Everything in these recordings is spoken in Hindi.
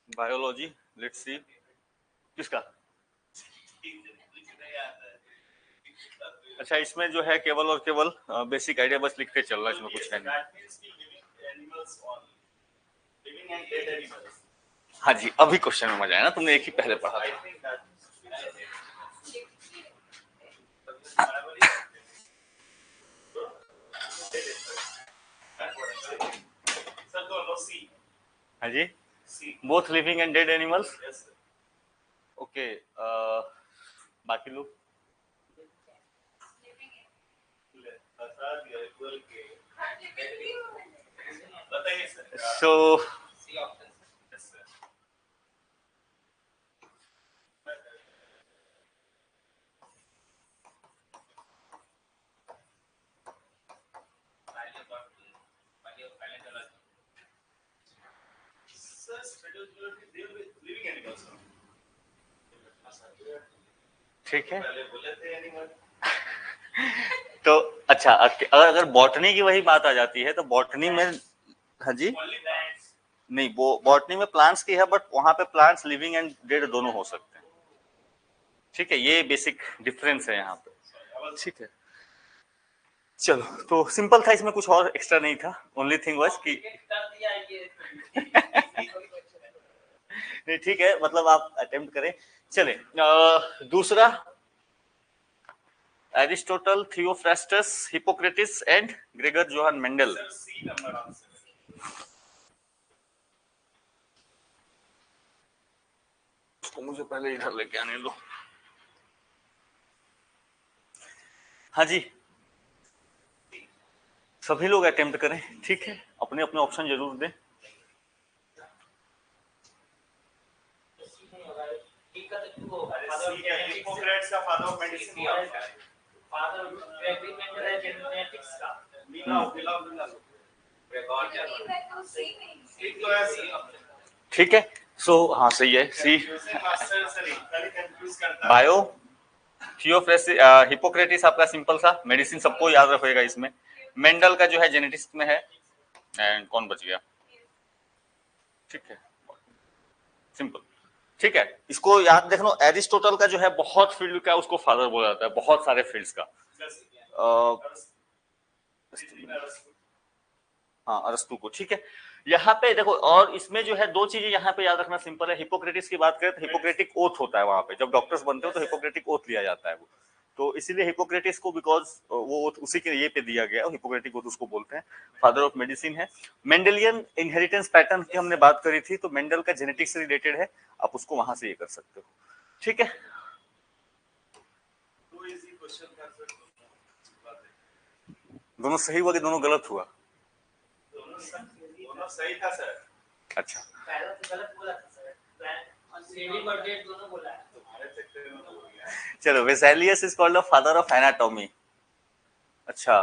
बायोलॉजी, लेट्स सी किसका। अच्छा, इसमें जो है केवल और केवल बेसिक आइडिया बस लिख के चल रहा है, इसमें कुछ है नहीं। हाँ जी, अभी क्वेश्चन में मजा आया ना, तुमने एक ही पहले पढ़ा था। हाँ जी, both living and dead animals. Okay, बाकी लोग सो ठीक है। तो अच्छा, अगर बॉटनी की वही बात आ जाती है तो बॉटनी में, हाँ जी, नहीं वो बॉटनी में प्लांट्स की है, बट वहां पे प्लांट्स लिविंग एंड डेड दोनों हो सकते हैं। ठीक है, ये बेसिक डिफरेंस है यहाँ पे। ठीक है, चलो तो सिंपल था, इसमें कुछ और एक्स्ट्रा नहीं था। ओनली थिंग वाज कि नहीं ठीक है, मतलब आप अटेम्प्ट करें। चले दूसरा, Aristotle, Theophrastus, Hippocrates and Gregor Johan Mendel. उसको मुझे पहले इधर लेके आने दो। हाँ जी, सभी लोग अटेम्प्ट करें, ठीक है, अपने अपने ऑप्शन जरूर दें। ठीक है, सो हाँ सही है, सी। बायो, थियोफ्रेसिस, हिपोक्रेटिस आपका सिंपल सा, मेडिसिन सबको याद रखेगा इसमें। मेंडल का जो है जेनेटिक्स में है। एंड कौन बच गया? ठीक है, सिंपल। ठीक है, इसको याद देखो, एरिस्टोटल का जो है बहुत फील्ड का उसको फादर बोला जाता है, बहुत सारे फील्ड्स का। हाँ, अरस्तु को। ठीक है, यहाँ पे देखो, और इसमें जो है दो चीजें यहाँ पे याद रखना सिंपल है। हिपोक्रेटिस की बात करें तो हिपोक्रेटिक ओथ होता है वहां पे, जब डॉक्टर्स बनते हो तो हिपोक्रेटिक ओथ लिया जाता है वो। तो इसीलिए हिपोक्रेटिस को, बिकॉज वो ओथ उसी के ये पे दिया गया है, हिपोक्रेटिक ओथ उसको बोलते हैं, फादर ऑफ मेडिसिन है। मेंडेलियन इनहेरिटेंस पैटर्न की हमने बात करी थी, तो मेंडल का जेनेटिक्स से रिलेटेड है, आप उसको वहां से ये कर सकते हो। ठीक है, दोनों सही हुआ कि दोनों गलत हुआ? दोनों सही था सर। अच्छा, चलो, Vesalius is called the father of anatomy. अच्छा,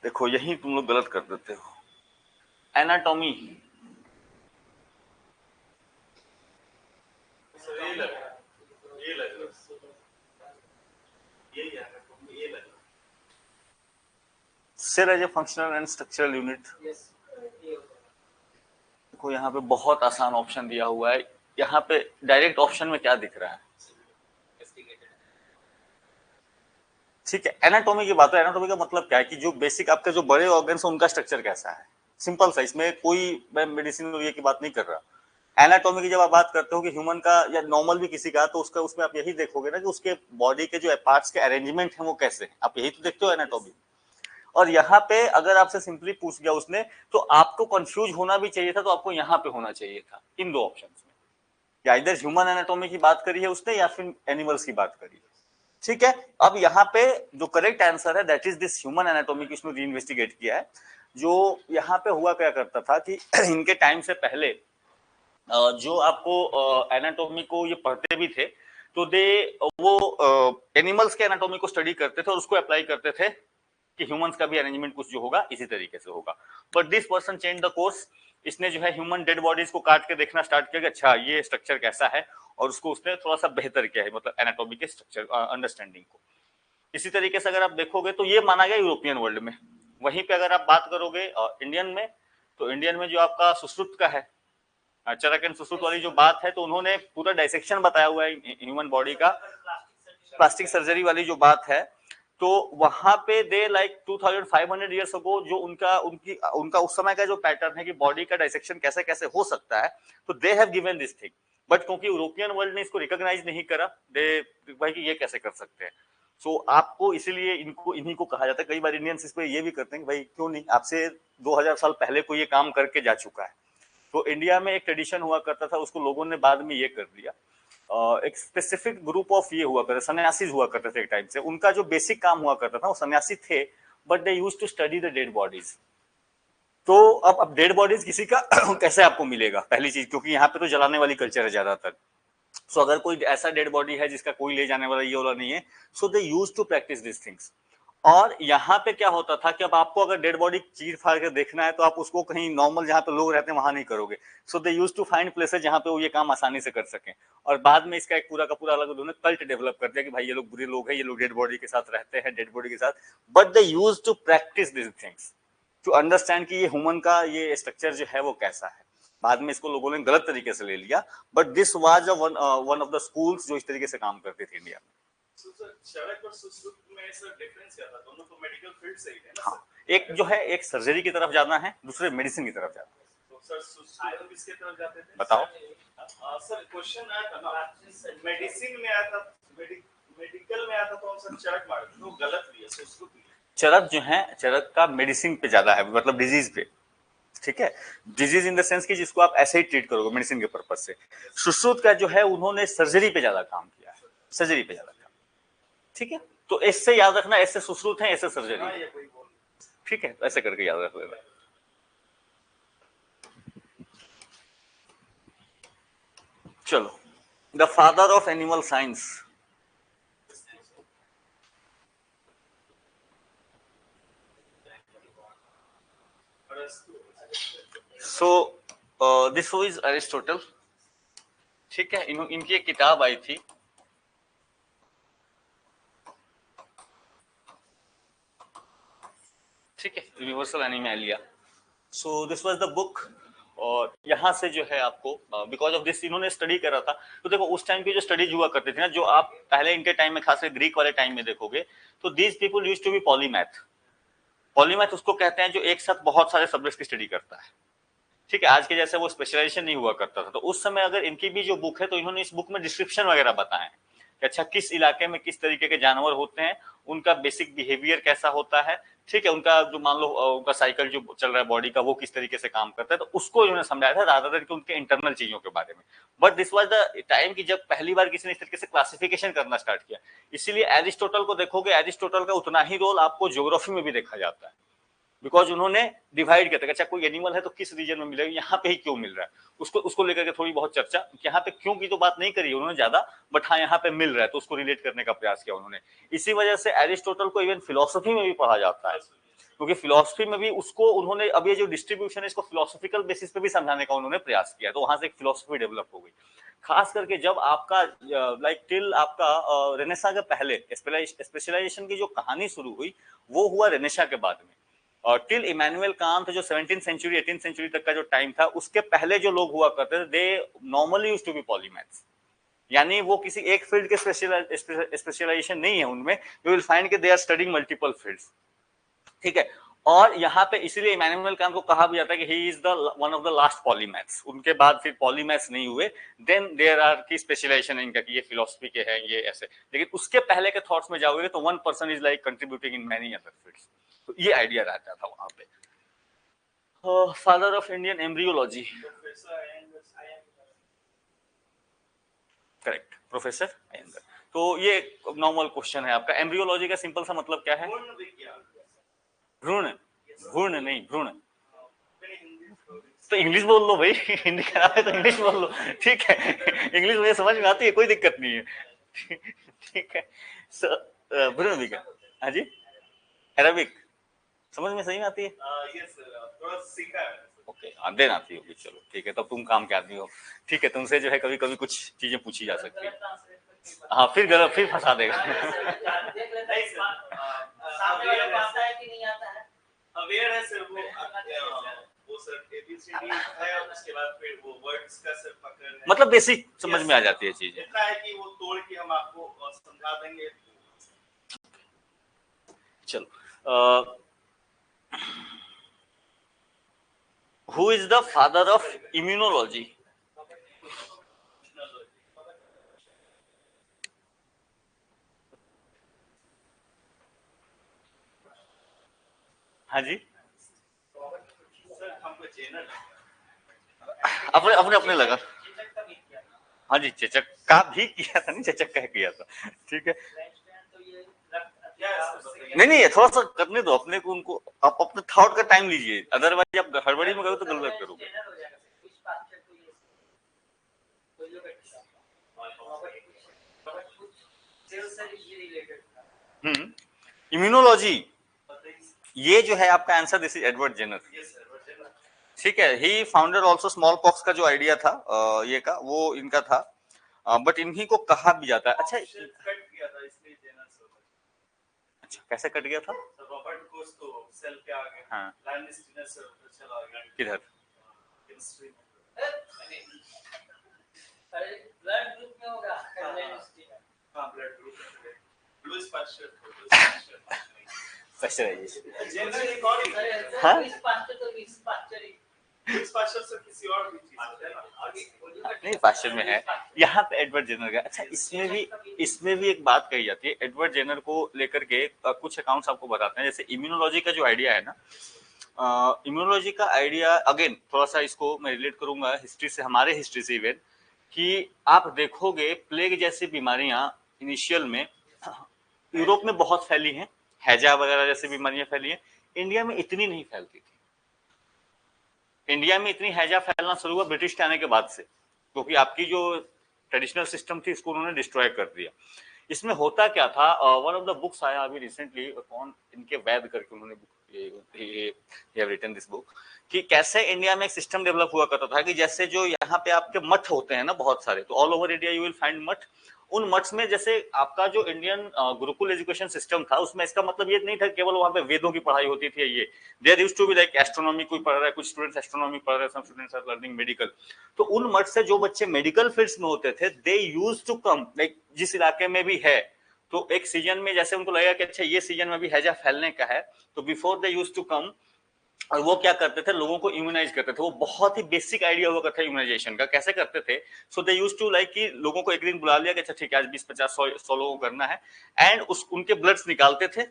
देखो यही तुम लोग गलत कर देते हो। Anatomy cell as a functional and structural unit. देखो यहाँ पे बहुत आसान ऑप्शन दिया हुआ है, यहाँ पे डायरेक्ट ऑप्शन में क्या दिख रहा है? ठीक है, एनाटॉमी की बात है। एनाटॉमी का मतलब क्या है कि जो बेसिक आपके जो बड़े ऑर्गन्स है उनका स्ट्रक्चर कैसा है, सिंपल सा। इसमें कोई मैं मेडिसिन ये की बात नहीं कर रहा। एनाटॉमी की जब आप बात करते हो कि ह्यूमन का या नॉर्मल भी किसी का, तो उसका उसमें आप यही देखोगे ना कि उसके बॉडी के जो पार्ट्स के अरेंजमेंट है वो कैसे है, आप यही तो देखते हो एनाटॉमी। और यहाँ पे अगर आपसे सिंपली पूछ गया उसने, तो आपको कंफ्यूज होना भी चाहिए था, तो आपको यहाँ पे होना चाहिए था इन दो ऑप्शन में, या इधर ह्यूमन एनाटॉमी की बात करी है उसने या फिर एनिमल्स की बात करी है। ठीक है, अब यहाँ पे जो करेक्ट आंसर है that is this human anatomy की उसने री इन्वेस्टिगेट किया है। जो यहाँ पे हुआ क्या करता था कि इनके टाइम से पहले जो आपको एनाटॉमी को ये पढ़ते भी थे, तो दे वो एनिमल्स के एनाटॉमी को स्टडी करते थे और उसको अप्लाई करते थे कि ह्यूमंस का भी अरेंजमेंट कुछ जो होगा इसी तरीके से होगा। But this person change the course. इसने जो है ह्यूमन डेड बॉडीज को काट के देखना स्टार्ट किया कि अच्छा ये स्ट्रक्चर कैसा है, और उसको उसने थोड़ा सा बेहतर किया है, मतलब एनाटॉमी के स्ट्रक्चर अंडरस्टैंडिंग को। इसी तरीके से अगर आप देखोगे तो ये माना गया यूरोपियन वर्ल्ड में। वहीं पे अगर आप बात करोगे इंडियन में, तो इंडियन में जो आपका सुश्रुत का है, चरक एंड सुश्रुत वाली जो बात है, तो उन्होंने पूरा डाइसेक्शन बताया हुआ है ह्यूमन बॉडी का, प्लास्टिक सर्जरी वाली जो बात है। तो वहां पे दे लाइक 2500 ईयर्स अगो जो उनका उस समय का जो पैटर्न है कि बॉडी का डाइसेक्शन कैसे कैसे हो सकता है, तो दे have given this thing. But क्योंकि यूरोपियन वर्ल्ड ने इसको रिकॉग्नाइज नहीं करा, दे भाई कि ये कैसे कर सकते हैं। सो आपको इसीलिए इनको इन्हीं को कहा जाता है। कई बार इंडियंस इस पे ये भी करते हैं कि भाई क्यों नहीं, आपसे 2000 साल पहले कोई ये काम करके जा चुका है। तो इंडिया में एक ट्रेडिशन हुआ करता था, उसको लोगों ने बाद में ये कर दिया। एक स्पेसिफिक ग्रुप ऑफ ये हुआ करते, सन्यासी हुआ करते थे एक टाइम से, उनका जो बेसिक काम हुआ करता था, वो सन्यासी थे, but they used to study the dead bodies. तो अब डेड बॉडीज किसी का कैसे आपको मिलेगा, पहली चीज, क्योंकि यहाँ पे तो जलाने वाली कल्चर है ज्यादातर। सो अगर कोई ऐसा डेड बॉडी है जिसका कोई ले जाने वाला ये वाला नहीं है, so they use to practice this things. और यहाँ पे क्या होता था कि अब आपको अगर डेड बॉडी चीर फाड़ के देखना है, तो आप उसको कहीं नॉर्मल जहाँ पे लोग रहते हैं वहां नहीं करोगे। सो they use to find places जहाँ पे वो ये काम आसानी से कर सकें। और बाद में इसका एक पूरा का पूरा अलग उन्होंने कल्ट डेवलप कर दिया कि भाई ये लोग बुरे लोग हैं, ये लोग डेड बॉडी के साथ रहते हैं, डेड बॉडी के साथ। But they use to practice this things to understand कि ये ह्यूमन का ये स्ट्रक्चर जो है वो कैसा है। बाद में इसको लोगों ने गलत तरीके से ले लिया, but this was one of the schools जो इस तरीके से काम करते थे इंडिया में। चरक और सुश्रुत में सर डिफरेंस क्या था? दोनों तो मेडिकल फील्ड से ही है ना। हाँ, एक जो है एक सर्जरी की तरफ जाना है, दूसरे मेडिसिन की तरफ जाना है। तो सर सुश्रुत किसके तरफ जाते थे? बताओ। सर क्वेश्चन आया था ना, मेडिसिन में आया था, मेडिकल में आया था, तो हम सर चरक मारते, तो गलत भी है, सुश्रुत भी है। चरक जो है, चरक का मेडिसिन पे ज्यादा है, मतलब डिजीज पे, ठीक है, डिजीज इन द सेंस कि जिसको आप ऐसे ही ट्रीट करोगे मेडिसिन के पर्पज से। सुश्रुत का जो है उन्होंने सर्जरी पे ज्यादा काम किया है, सर्जरी पे ज्यादा काम, ठीक है। तो इससे याद रखना, ऐसे सुश्रुत है, ऐसे सर्जरी है, ठीक है, ऐसे करके याद रख लेना। चलो, the father of animal science. So this is Aristotle, ठीक है। इनकी एक किताब आई थी, ठीक है, universal animalia. So this was the book. और यहाँ से जो है आपको बिकॉज ऑफ दिस इन्होंने स्टडी करा था। तो देखो उस टाइम की जो स्टडीज हुआ करती थी ना, जो आप पहले इनके टाइम में खासकर ग्रीक वाले टाइम में देखोगे, तो these people used to be polymath. Polymath उसको कहते हैं जो एक साथ बहुत सारे सब्जेक्ट्स की स्टडी करता है, ठीक है। आज के जैसे वो स्पेशलाइजेशन नहीं हुआ करता था। तो उस समय अगर इनकी भी जो बुक है, तो इन्होंने इस बुक में डिस्क्रिप्शन वगैरह बताए हैं कि अच्छा किस इलाके में किस तरीके के जानवर होते हैं, उनका बेसिक बिहेवियर कैसा होता है, ठीक है, उनका जो मान लो उनका साइकिल जो चल रहा है बॉडी का, वो किस तरीके से काम करता है, तो उसको इन्होंने समझाया था रादर देन कि उनके इंटरनल चीजों के बारे में। But this was the time की जब पहली बार किसी ने इस तरीके से क्लासिफिकेशन करना स्टार्ट किया। इसीलिए एरिस्टोटल को देखोगे, एरिस्टोटल का उतना ही रोल आपको ज्योग्राफी में भी देखा जाता है, बिकॉज उन्होंने डिवाइड किया था, अच्छा कोई एनिमल है तो किस रीजन में मिलेगा, यहाँ पे ही क्यों मिल रहा है, उसको लेकर के थोड़ी बहुत चर्चा, यहाँ पे क्यों की तो बात नहीं करी उन्होंने ज्यादा, बट हाँ यहाँ पे मिल रहा है तो उसको रिलेट करने का प्रयास किया उन्होंने। इसी वजह से एरिस्टोटल को इवन फिलोसफी में भी पढ़ा जाता है, क्योंकि फिलोसफी में भी उसको उन्होंने, अब ये जो डिस्ट्रीब्यूशन है इसको फिलोसफिकल बेसिस पे भी समझाने का उन्होंने प्रयास किया, तो वहां से एक फिलोसफी डेवलप हो गई। खास करके जब आपका लाइक टिल आपका रेनेसा के पहले स्पेशलाइजेशन की जो कहानी शुरू हुई, वो हुआ रेनेसा के बाद में। और टिल इमैनुअल कांट जो 17th सेंचुरी 18th सेंचुरी तक का जो टाइम था, उसके पहले जो लोग हुआ करते थे, they normally used to be polymaths, यानी वो किसी एक फील्ड के स्पेशलाइजेशन नहीं है उनमें, यू विल फाइंड कि they are studying multiple fields, ठीक है। और यहाँ पे इसीलिए इमैनुअल कांट को कहा भी जाता है कि he is the one of the last polymaths, उनके बाद फिर पॉलीमैथ्स नहीं हुए, देन देयर आर की स्पेशलाइजेशन इनका कि ये फिलोसफी के हैं ये ऐसे, लेकिन उसके पहले के थॉट्स में जाओगे तो one person is like contributing in many other fields, तो ये आइडिया रहता था वहां पे। Father of Indian embryology, correct, professor Iyengar. तो ये नॉर्मल क्वेश्चन है आपका, एम्ब्रियोलॉजी का सिंपल सा मतलब क्या है? भ्रूण, भ्रूण नहीं भ्रूण। तो इंग्लिश बोल लो भाई, हिंदी खराब है तो इंग्लिश बोल लो, ठीक है, इंग्लिश मुझे समझ में आती है, कोई दिक्कत नहीं है, ठीक है। भ्रूण भी क्या, हाँ जी, अरबिक समझ में सही में आती है? ओके, देन आती होगी, चलो ठीक है, तब तुम काम के आदमी हो, ठीक है, तुमसे जो है कभी कभी कुछ चीजें पूछी जा सकती है। हाँ फिर गलत, फिर फंसा देगा। नहीं सर, सामने वाला को आता है कि नहीं आता है, अवेयर है सर वो सर एबीसीडी है, उसके बाद फिर वो वर्ड्स का सर पकड़ है, मतलब बेसिक समझ में आ जाती है चीजें। इतना है कि वो तोड़ के हम आपको समझा देंगे। चलो, who is the father of immunology? हाँ जी, सर हमको जेनर अपने अपने अपने लगा। हाँ जी, चेचक का भी किया था, नहीं चेचक का किया था, ठीक है। नहीं नहीं, थोड़ा सा करने दो अपने को, उनको आप अपने थॉट का टाइम लीजिए, अदरवाइज आप हड़बड़ी में करोगे तो गलत करोगे। इम्यूनोलॉजी, ये जो है आपका answer, this is Edward Jenner, ठीक है। He founder also small pox का जो आइडिया था ये का, वो इनका था, बट इन्हीं को कहा भी जाता है। अच्छा कट किया था इसलिए जेनर सर। अच्छा, कैसे कट गया था? रॉबर्ट कोच तो सेल के आगे, हाँ, लाइनस जेनर सर चला गया किधर? केमिस्ट्री में। अरे ब्लड ग्रुप में होगा, हाँ ब्लड ग्रुप में लुइस पास्चर पाश्चराइजेशन, जेनर एक और ही हाँ? लुइस पास्चर ही। लुइस पास्चर सर किसी और भी चीज है ना, नहीं पाश्चर में है, यहाँ पे एडवर्ड जेनर का। अच्छा, इसमें भी एक बात कही जाती है एडवर्ड जेनर को लेकर के, कुछ अकाउंट्स आपको बताते हैं। जैसे इम्यूनोलॉजी का जो आइडिया है ना, इम्यूनोलॉजी का आइडिया अगेन थोड़ा सा इसको मैं रिलेट करूंगा हिस्ट्री से, हमारे हिस्ट्री से इवन, कि आप देखोगे प्लेग जैसी बीमारियां इनिशियल में यूरोप में बहुत फैली हैं, हैजा वगैरह जैसी बीमारियां फैली हैं, इंडिया में इतनी नहीं फैलती थी। इंडिया में इतनी हैजा फैलना शुरू हुआ ब्रिटिश के आने के बाद से, क्योंकि आपकी जो ट्रेडिशनल सिस्टम थी इसको उन्होंने डिस्ट्रॉय कर दिया। इसमें होता क्या था, वन ऑफ द बुक्स आया अभी रिसेंटली, कौन इनके वैद करके उन्होंने रिटन दिस बुक, कि कैसे इंडिया में एक सिस्टम डेवलप हुआ करता था कि जैसे जो यहाँ पे आपके मठ होते हैं ना बहुत सारे, तो all over India you will find मठ। उन मठ्स में जैसे आपका जो इंडियन गुरुकुल एजुकेशन सिस्टम था, उसमें इसका मतलब ये नहीं था केवल वहां पे वेदों की पढ़ाई होती थी। ये there used to be like astronomy, कोई पढ़ रहा है, कुछ स्टूडेंट्स एस्ट्रोनॉमी पढ़ रहे हैं, some students are learning medical. तो उन मठ से जो बच्चे मेडिकल फील्ड्स में होते थे, they used to come, like जिस इलाके में भी है, तो एक सीजन में जैसे उनको लगेगा कि अच्छा ये सीजन में भी हैजा फैलने का है, तो before they used to come, और वो क्या करते थे, लोगों को इम्यूनाइज करते थे। वो बहुत ही बेसिक आइडिया हुआ करता था इम्यूनाइजेशन का, कैसे करते थे। सो दे यूज्ड टू लाइक कि लोगों को एक दिन बुला लिया कि अच्छा ठीक है आज 20-50-100 लोगों को करना है, एंड उनके ब्लड्स निकालते थे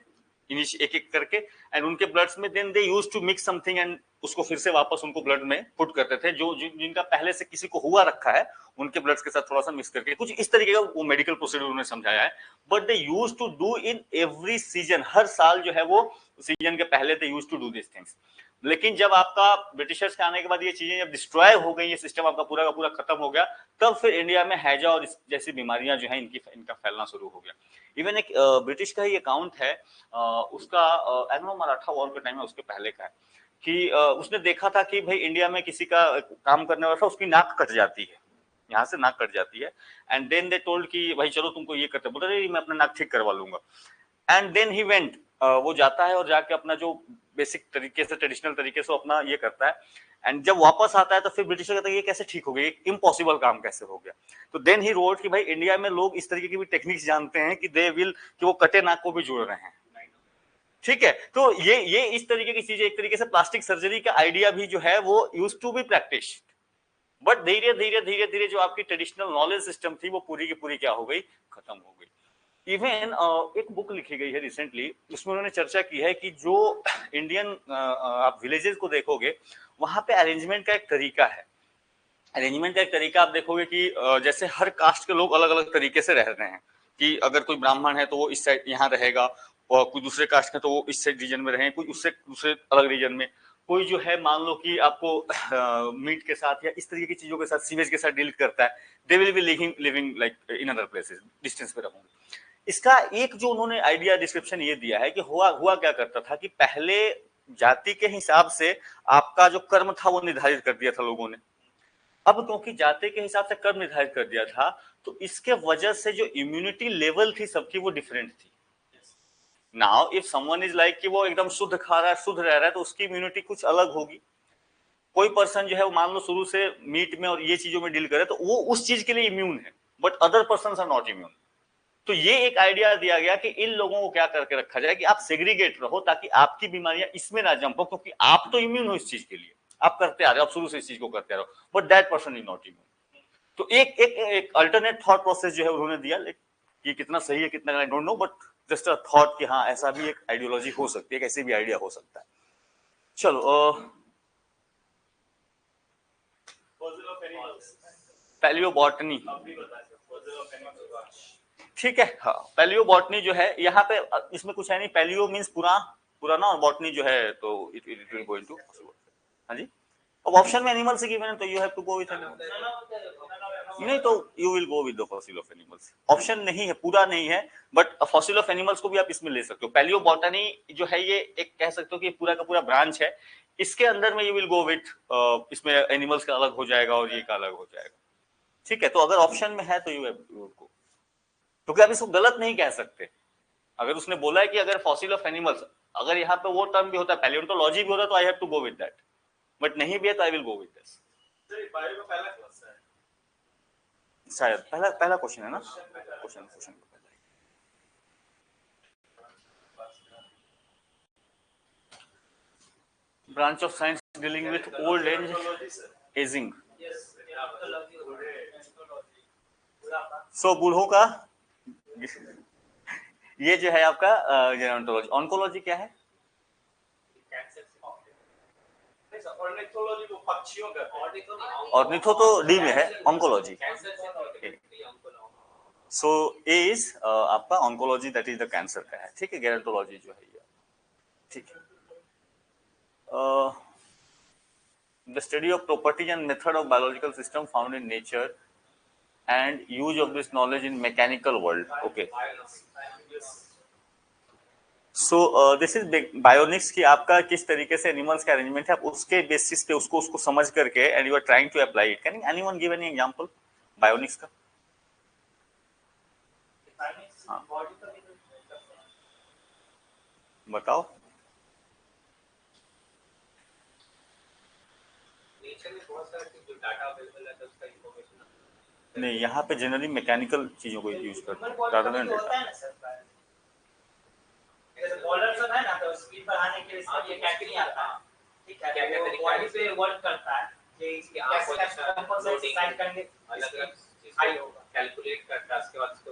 एक एक करके, एंड उनके ब्लड्स में then they used to mix something, and उसको फिर से वापस उनको ब्लड में पुट करते थे। जो जिनका पहले से किसी को हुआ रखा है उनके ब्लड्स के साथ थोड़ा सा मिक्स करके, कुछ इस तरीके का वो मेडिकल प्रोसीड्यूर उन्होंने समझाया है। But they used to do in every season, हर साल जो है वो सीजन के पहले they used to do this things. लेकिन जब आपका ब्रिटिशर्स के आने के बाद ये चीजें जब डिस्ट्रॉय हो गई, ये सिस्टम आपका पूरा का पूरा खत्म हो गया, तब फिर इंडिया में हैजा और जैसी बीमारियां जो है इनका फैलना शुरू हो गया। इवन एक ब्रिटिश का ही अकाउंट है, उसका एनो मराठा वॉर के टाइम में, उसके पहले का है, कि उसने देखा था कि भाई इंडिया में किसी का काम करने वाला था, उसकी नाक कट जाती है, यहाँ से नाक कट जाती है, एंड देन दे टोल्ड कि भाई चलो तुमको ये करते, बोलते नहीं मैं अपना नाक ठीक करवा लूंगा। एंड देन ही वेंट, वो जाता है और जाके अपना जो बेसिक तरीके से ट्रेडिशनल तरीके से अपना ये करता है, एंड जब वापस आता है तो फिर ब्रिटिशर कहता है ये कैसे ठीक हो गया, इम्पॉसिबल काम कैसे हो गया। तो देन ही रोड कि भाई इंडिया में लोग इस तरीके की भी टेक्निक्स जानते हैं कि दे विल, कि वो कटे नाक को भी जोड़ रहे हैं, ठीक है। तो ये इस तरीके की चीजें, एक तरीके से प्लास्टिक सर्जरी का आइडिया भी जो है वो use to be practice, but धीरे धीरे धीरे धीरे जो आपकी ट्रेडिशनल नॉलेज सिस्टम थी वो पूरी की पूरी क्या हो गई, खत्म हो गई। इवन एक बुक लिखी गई है रिसेंटली, उसमें उन्होंने चर्चा की है कि जो इंडियन आप विलेजेस को देखोगे, वहां पे अरेंजमेंट का एक तरीका है। अरेंजमेंट का एक तरीका आप देखोगे कि जैसे हर कास्ट के लोग अलग अलग तरीके से रह रहे हैं, कि अगर कोई ब्राह्मण है तो वो इस साइड यहाँ रहेगा, और कोई दूसरे कास्ट है तो वो इस साइड रीजन में रहे, कोई उससे दूसरे अलग रीजन में, कोई जो है मान लो कि आपको मीट के साथ या इस तरीके की चीजों के साथ, सीवेज के साथ डील करता है, they will be living like in other places, distance पे रहूंगे। इसका एक जो उन्होंने आइडिया डिस्क्रिप्शन ये दिया है कि हुआ क्या करता था कि पहले जाति के हिसाब से आपका जो कर्म था वो निर्धारित कर दिया था लोगों ने। अब क्योंकि जाति के हिसाब से कर्म निर्धारित कर दिया था, तो इसके वजह से जो इम्यूनिटी लेवल थी सबकी वो डिफरेंट थी। Now if someone is like कि वो एकदम शुद्ध खा रहा है, शुद्ध रह रहा है, तो उसकी इम्यूनिटी कुछ अलग होगी। कोई पर्सन जो है मान लो शुरू से मीट में और ये चीजों में डील करे, तो वो उस चीज के लिए इम्यून है, but other person are not immune. तो ये एक आइडिया दिया गया कि इन लोगों को क्या करके रखा जाए कि आप सेग्रीगेट रहो, ताकि आपकी बीमारियां इसमें ना जंप हो, क्योंकि आप तो इम्यून हो इस चीज के लिए, आप करते आ रहे हो, आप शुरू से इस चीज को करते आ रहे हो, but that person is not immune. तो एक अल्टरनेट थॉट प्रोसेस जो है उन्होंने दिया, ये कितना सही है कितना I don't know, but just a thought कि हाँ ऐसा भी एक आइडियोलॉजी हो सकती है, ऐसे भी आइडिया हो सकता है। चलो पैलियोबॉटनी, ठीक है। हाँ, पैलियोबॉटनी जो है यहाँ पे इसमें कुछ है नहीं, पैलियो मींस पुराना और बॉटनी जो है तो इट विल गो इनटू। हाँ जी, अब ऑप्शन में एनिमल से गिवन है तो you have to go with animal, नहीं तो you will go with the fossil of animals. Option नहीं है, पूरा नहीं है, बट फॉसिल ऑफ एनिमल्स को भी आप इसमें ले सकते हो। पैलियोबॉटनी जो है ये एक कह सकते हो कि पूरा का पूरा ब्रांच है, इसके अंदर में यू विल गो विद, इसमें एनिमल्स का अलग हो जाएगा और ये का अलग हो जाएगा, ठीक है। तो अगर ऑप्शन में है तो यू हैव टू गो, क्योंकि आप इसको गलत नहीं कह सकते। अगर उसने बोला है कि अगर फॉसिल ऑफ एनिमल्स, अगर यहाँ पे वो टर्म भी होता है, पैलियोंटोलॉजी भी होता है, तो I have to go with that, but नहीं भी है तो I will go with this. शायद पहला क्वेश्चन है ना, question branch of science dealing with old age ageing. So बूढ़ों का ये जो है आपका जेरोंटोलॉजी। ऑन्कोलॉजी क्या है? ऑर्निथो तो डी में है, ऑन्कोलॉजी। सो ए इज आपका oncology, that is the cancer का है, ठीक है। गेरोंटोलॉजी जो है ये, ठीक है। The study of properties and method of biological system found in nature and use of this knowledge in mechanical world. Okay, so this is bionics की आपका किस तरीके से एनिमल्स का अरेंजमेंट है, आप उसके बेसिस पे उसको समझ करके and you are trying to apply it. Can anyone give any example bionics का? हाँ, बताओ। नहीं, यहाँ पे जनरली मैकेनिकल चीजों को यूज करते हैं rather than होता है ना सर, जैसे बॉलर सब है ना, तो स्पीड बढ़ाने के लिए इसका ये कैटेगरी आता है, ठीक है, वो बॉडी पे वर्क करता है कि इसकी कैसे कंपनसेट साइड करने अलग-अलग हाई होगा, कैलकुलेट करता है, उसके बाद उसको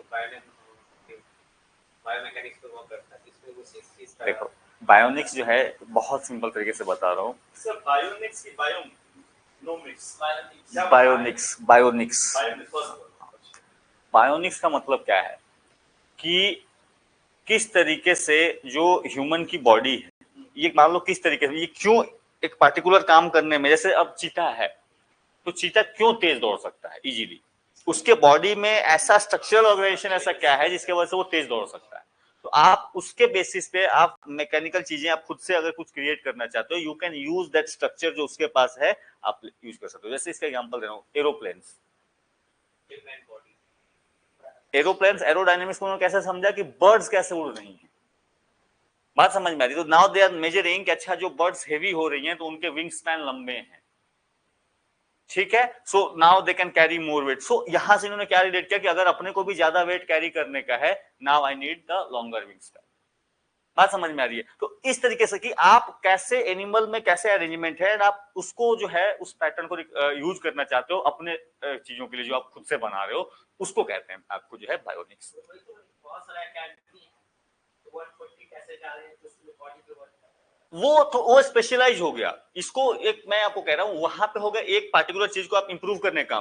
बायोमैकेनिक्स पे वर्क करता है, इसमें वो चीज का। देखो बायोनिक्स जो है बहुत सिंपल तरीके से बता रहा हूँ सर। बायोनिक्स की बायोनिक्स का मतलब क्या है कि किस तरीके से जो ह्यूमन की बॉडी है, ये मान लो किस तरीके से ये क्यों एक पार्टिकुलर काम करने में, जैसे अब चीता है तो चीता क्यों तेज दौड़ सकता है इजीली, उसके बॉडी में ऐसा स्ट्रक्चरल ऑर्गेनाइजेशन ऐसा क्या है जिसके वजह से वो तेज दौड़ सकता है। तो आप उसके बेसिस पे आप मैकेनिकल चीजें आप खुद से अगर कुछ क्रिएट करना चाहते हो, you can use that structure जो उसके पास है, आप यूज कर सकते हो। जैसे इसका एग्जांपल दे रहा हूँ, एरोप्लेन्स एरोडायनेमिक्स को कैसे समझा कि बर्ड्स कैसे उड़ रही हैं, बात समझ में आ रही। तो नाउ दे आर मेजरिंग कि अच्छा जो बर्ड्स हेवी हो रही हैं तो उनके विंग स्पैन लंबे हैं, ठीक है। So now they can carry more weight. So यहां से इन्होंने क्या रिलेट किया कि अगर अपने को भी ज्यादा वेट कैरी करने का है, now I need the longer wing span. बात समझ में आ रही है? तो इस तरीके से कि आप कैसे एनिमल में कैसे अरेंजमेंट है, आप उसको जो है उस पैटर्न को यूज करना चाहते हो अपने चीजों के लिए जो आप खुद से बना रहे हो, उसको कहते हैं आपको जो है बायोनिक्स। बहुत सारा एकेडमी है, 140 कैसे जा रहे हैं तो उसमें बॉडी पे वर्क वो स्पेशलाइज हो गया। इसको एक मैं आपको कह रहा हूं, वहां पे हो गया एक पार्टिकुलर चीज को आप इंप्रूव करने का।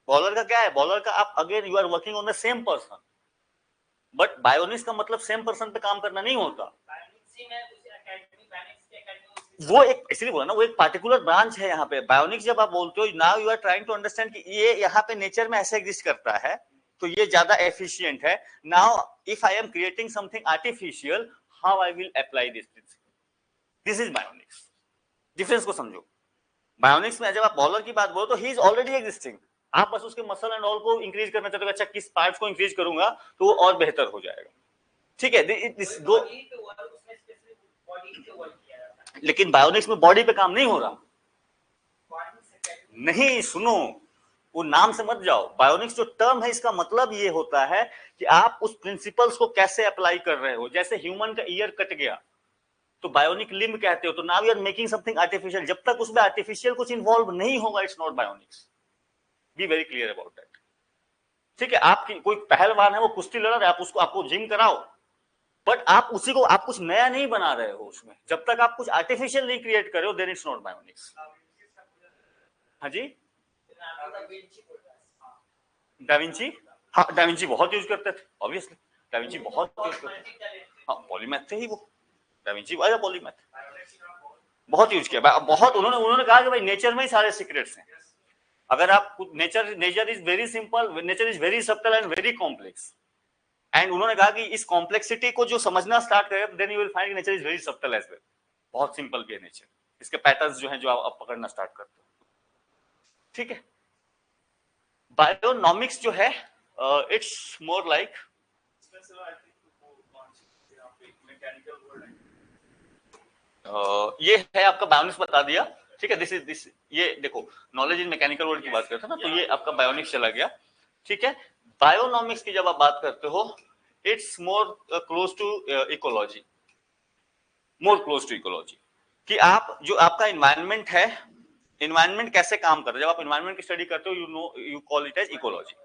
बॉलर का क्या है, बॉलर का आप again you are working on the same person, but bionics का मतलब सेम पर्सन पे काम करना नहीं होता। वो एक इसलिए बोला ना, वो एक पार्टिकुलर ब्रांच है यहाँ पे। बायोनिक्स जब आप बोलते हो, now you are trying to understand कि ये यहाँ पे नेचर में ऐसे एग्जिस्ट करता है तो ये ज्यादा एफिशिएंट है। Now if I am creating something artificial, how I will apply this principle, this is bionics. Difference को समझो। बायोनिक्स में जब आप बॉलर की बात बोलो तो ही इज ऑलरेडी एग्जिस्टिंग, आप बस उसके मसल एंड ऑल को इंक्रीज करना चाहते हो, अच्छा किस पार्ट्स को इंक्रीज करूंगा तो वो और बेहतर हो जाएगा, ठीक है। दो, लेकिन बायोनिक्स में बॉडी पे काम नहीं हो रहा, नहीं सुनो, वो नाम से मत जाओ। बायोनिक्स जो टर्म है इसका मतलब ये होता है कि आप उस प्रिंसिपल्स को कैसे अप्लाई कर रहे हो। जैसे ह्यूमन का ईयर कट गया तो बायोनिक लिम्ब कहते हो, तो now you are making something artificial, जब तक उसमें आर्टिफिशियल कुछ इन्वॉल्व नहीं होगा it's not bionics, be very clear about that, ठीक है। आपकी कोई पहलवान है वो कुश्ती लड़ रहा है, आप उसको आपको जिम कराओ, बट आप उसी को आप कुछ नया नहीं बना रहे हो उसमें, जब तक आप कुछ आर्टिफिशियल नहीं क्रिएट कर रहे हो देन इट्स नॉट बायोनिक्स। हाँ जी, डाविंची, हाँ डाविंची बहुत यूज करते थे ऑब्वियसली, डाविंची बहुत यूज करते थे, हाँ पॉलीमैथ थे ही वो, डाविंची वाला पॉलीमैथ बहुत यूज किया, बहुत उन्होंने कहा कि भाई नेचर में ही सारे सीक्रेट्स हैं। अगर आप nature is very simple, nature is very subtle and very complex, and उन्होंने कहा कि इस कॉम्प्लेक्सिटी को जो समझना स्टार्ट करेगा then you will find nature is very subtle as well, बहुत सिंपल भी है नेचर, इसके पैटर्न्स जो हैं जो आप पकड़ना स्टार्ट करते हो, ठीक है। बायोनॉमिक्स जो है इट्स मोर लाइक ये है आपका बायोनिक्स बता दिया, ठीक है। दिस ये देखो नॉलेज इन मैकेनिकल वर्ल्ड की बात करते हैं ना, तो ये आपका बायोनिक्स चला गया, ठीक है। बायोनॉमिक्स की जब आप बात करते हो it's more close to ecology, more close to ecology, कि आप जो आपका इन्वायरमेंट है, इन्वायरमेंट कैसे काम कर रहा है, जब आप इन्वायरमेंट की स्टडी करते हो you call it as ecology,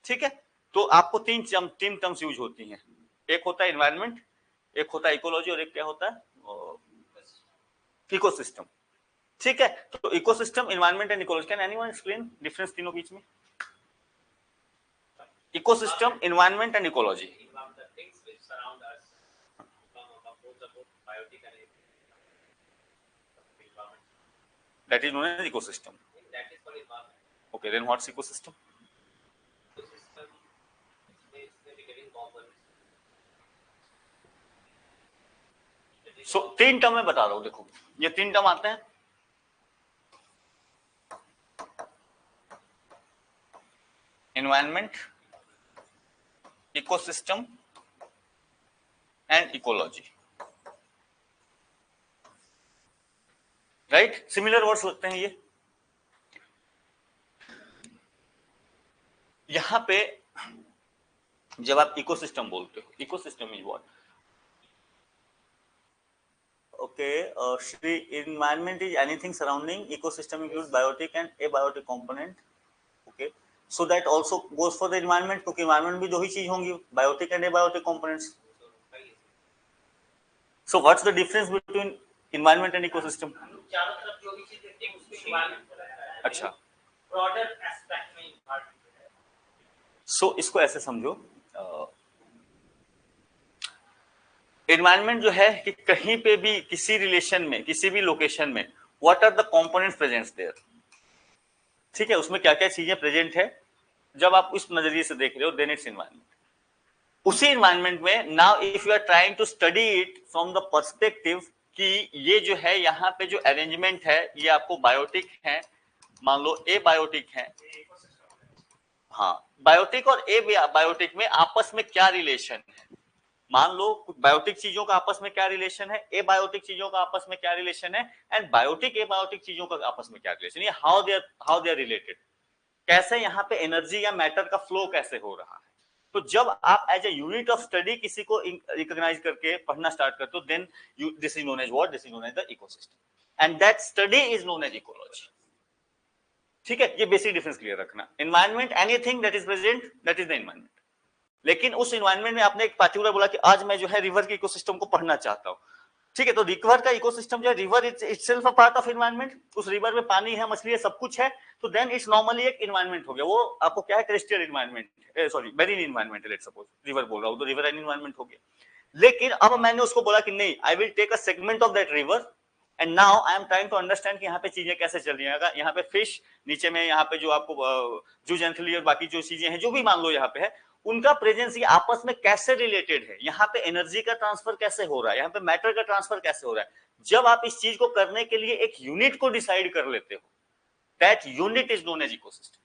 ठीक है। तो आपको तीन टर्म्स यूज होती हैं, एक होता है इन्वायरमेंट, एक होता है इकोलॉजी और एक क्या होता है इकोसिस्टम, ठीक है। तो ecosystem, environment and ecology, can anyone explain difference तीनों बीच में? Ecosystem, environment and ecology, that is known as ecosystem. That is for environment. Okay, then what's ecosystem? Ecosystem is the living components. So तीन टर्म में बता रहा हूं, देखो ये तीन टर्म आते हैं, environment, ecosystem and ecology, right, similar words लगते हैं ये। यहां पे जब आप इकोसिस्टम बोलते हो, ecosystem is what, okay Shri, environment is anything surrounding, ecosystem include biotic and abiotic component, okay, so that also goes for the environment, क्योंकि इन्वायरमेंट भी दो ही चीज होंगी, biotic and abiotic components. So what's the difference between environment and ecosystem? चारों तरफ जो भी चीज देखते हैं उसको इन्वायरमेंट बोला जाता है। अच्छा, ब्रॉडर एस्पेक्ट में इन्वायरमेंट है। सो इसको ऐसे समझो, एनवायरनमेंट जो है कि कहीं पे भी किसी रिलेशन में किसी भी लोकेशन में what are the components presents there, ठीक है, उसमें क्या क्या चीजें प्रेजेंट है, जब आप इस नजरिए से देख रहे हो देन इट्स एनवायरनमेंट। उसी एनवायरनमेंट में now if you are trying to study it from the perspective कि ये जो है यहाँ पे जो अरेंजमेंट है ये आपको बायोटिक है, मान लो ए बायोटिक है, हाँ बायोटिक और ए बायोटिक में आपस में क्या रिलेशन है, मान लो बायोटिक चीजों का आपस में क्या रिलेशन है, ए बायोटिक चीजों का आपस में क्या रिलेशन है, एंड बायोटिक ए बायोटिक चीजों का आपस में क्या रिलेशन है, हाउ दे आर रिलेटेड, कैसे यहाँ पे एनर्जी या मैटर का फ्लो कैसे हो रहा है। तो जब आप as a unit of study किसी को रिकॉग्नाइज करके पढ़ना स्टार्ट करते हो then this is known as what, this is known as the ecosystem and that study is known as ecology, ठीक है। ये बेसिक डिफरेंस क्लियर रखना, environment anything that is present that is the environment, लेकिन उस एनवायरनमेंट में आपने एक पार्टिकुलर बोला कि आज मैं जो है रिवर के इकोसिस्टम को पढ़ना चाहता हूं, ठीक है, तो रिवर का इकोसिस्टम जो है, river itself a part of environment, उस रिवर में पानी है, मछली है, सब कुछ है, तो देन इट्स नॉर्मली एक एनवायरनमेंट हो गया, वो आपको क्या है terrestrial environment, sorry marine environment है, लेट्स सपोज रिवर बोल रहा हूं तो रिवर एन एनवायरनमेंट हो गया। लेकिन अब मैंने उसको बोला कि नहीं, I will take a segment of that river and now I'm trying to understand कि यहाँ पे चीजें कैसे चल रही है, यहाँ पे फिश, नीचे में यहाँ पे जो आपको जूजेंथली और बाकी जो चीजें हैं जो भी मान लो यहाँ पे है, उनका प्रेजेंस ये आपस में कैसे रिलेटेड है, यहाँ पे एनर्जी का ट्रांसफर कैसे हो रहा है, यहाँ पे मैटर का ट्रांसफर कैसे हो रहा है। जब आप इस चीज को करने के लिए एक यूनिट को डिसाइड कर लेते हो that unit is known as ecosystem.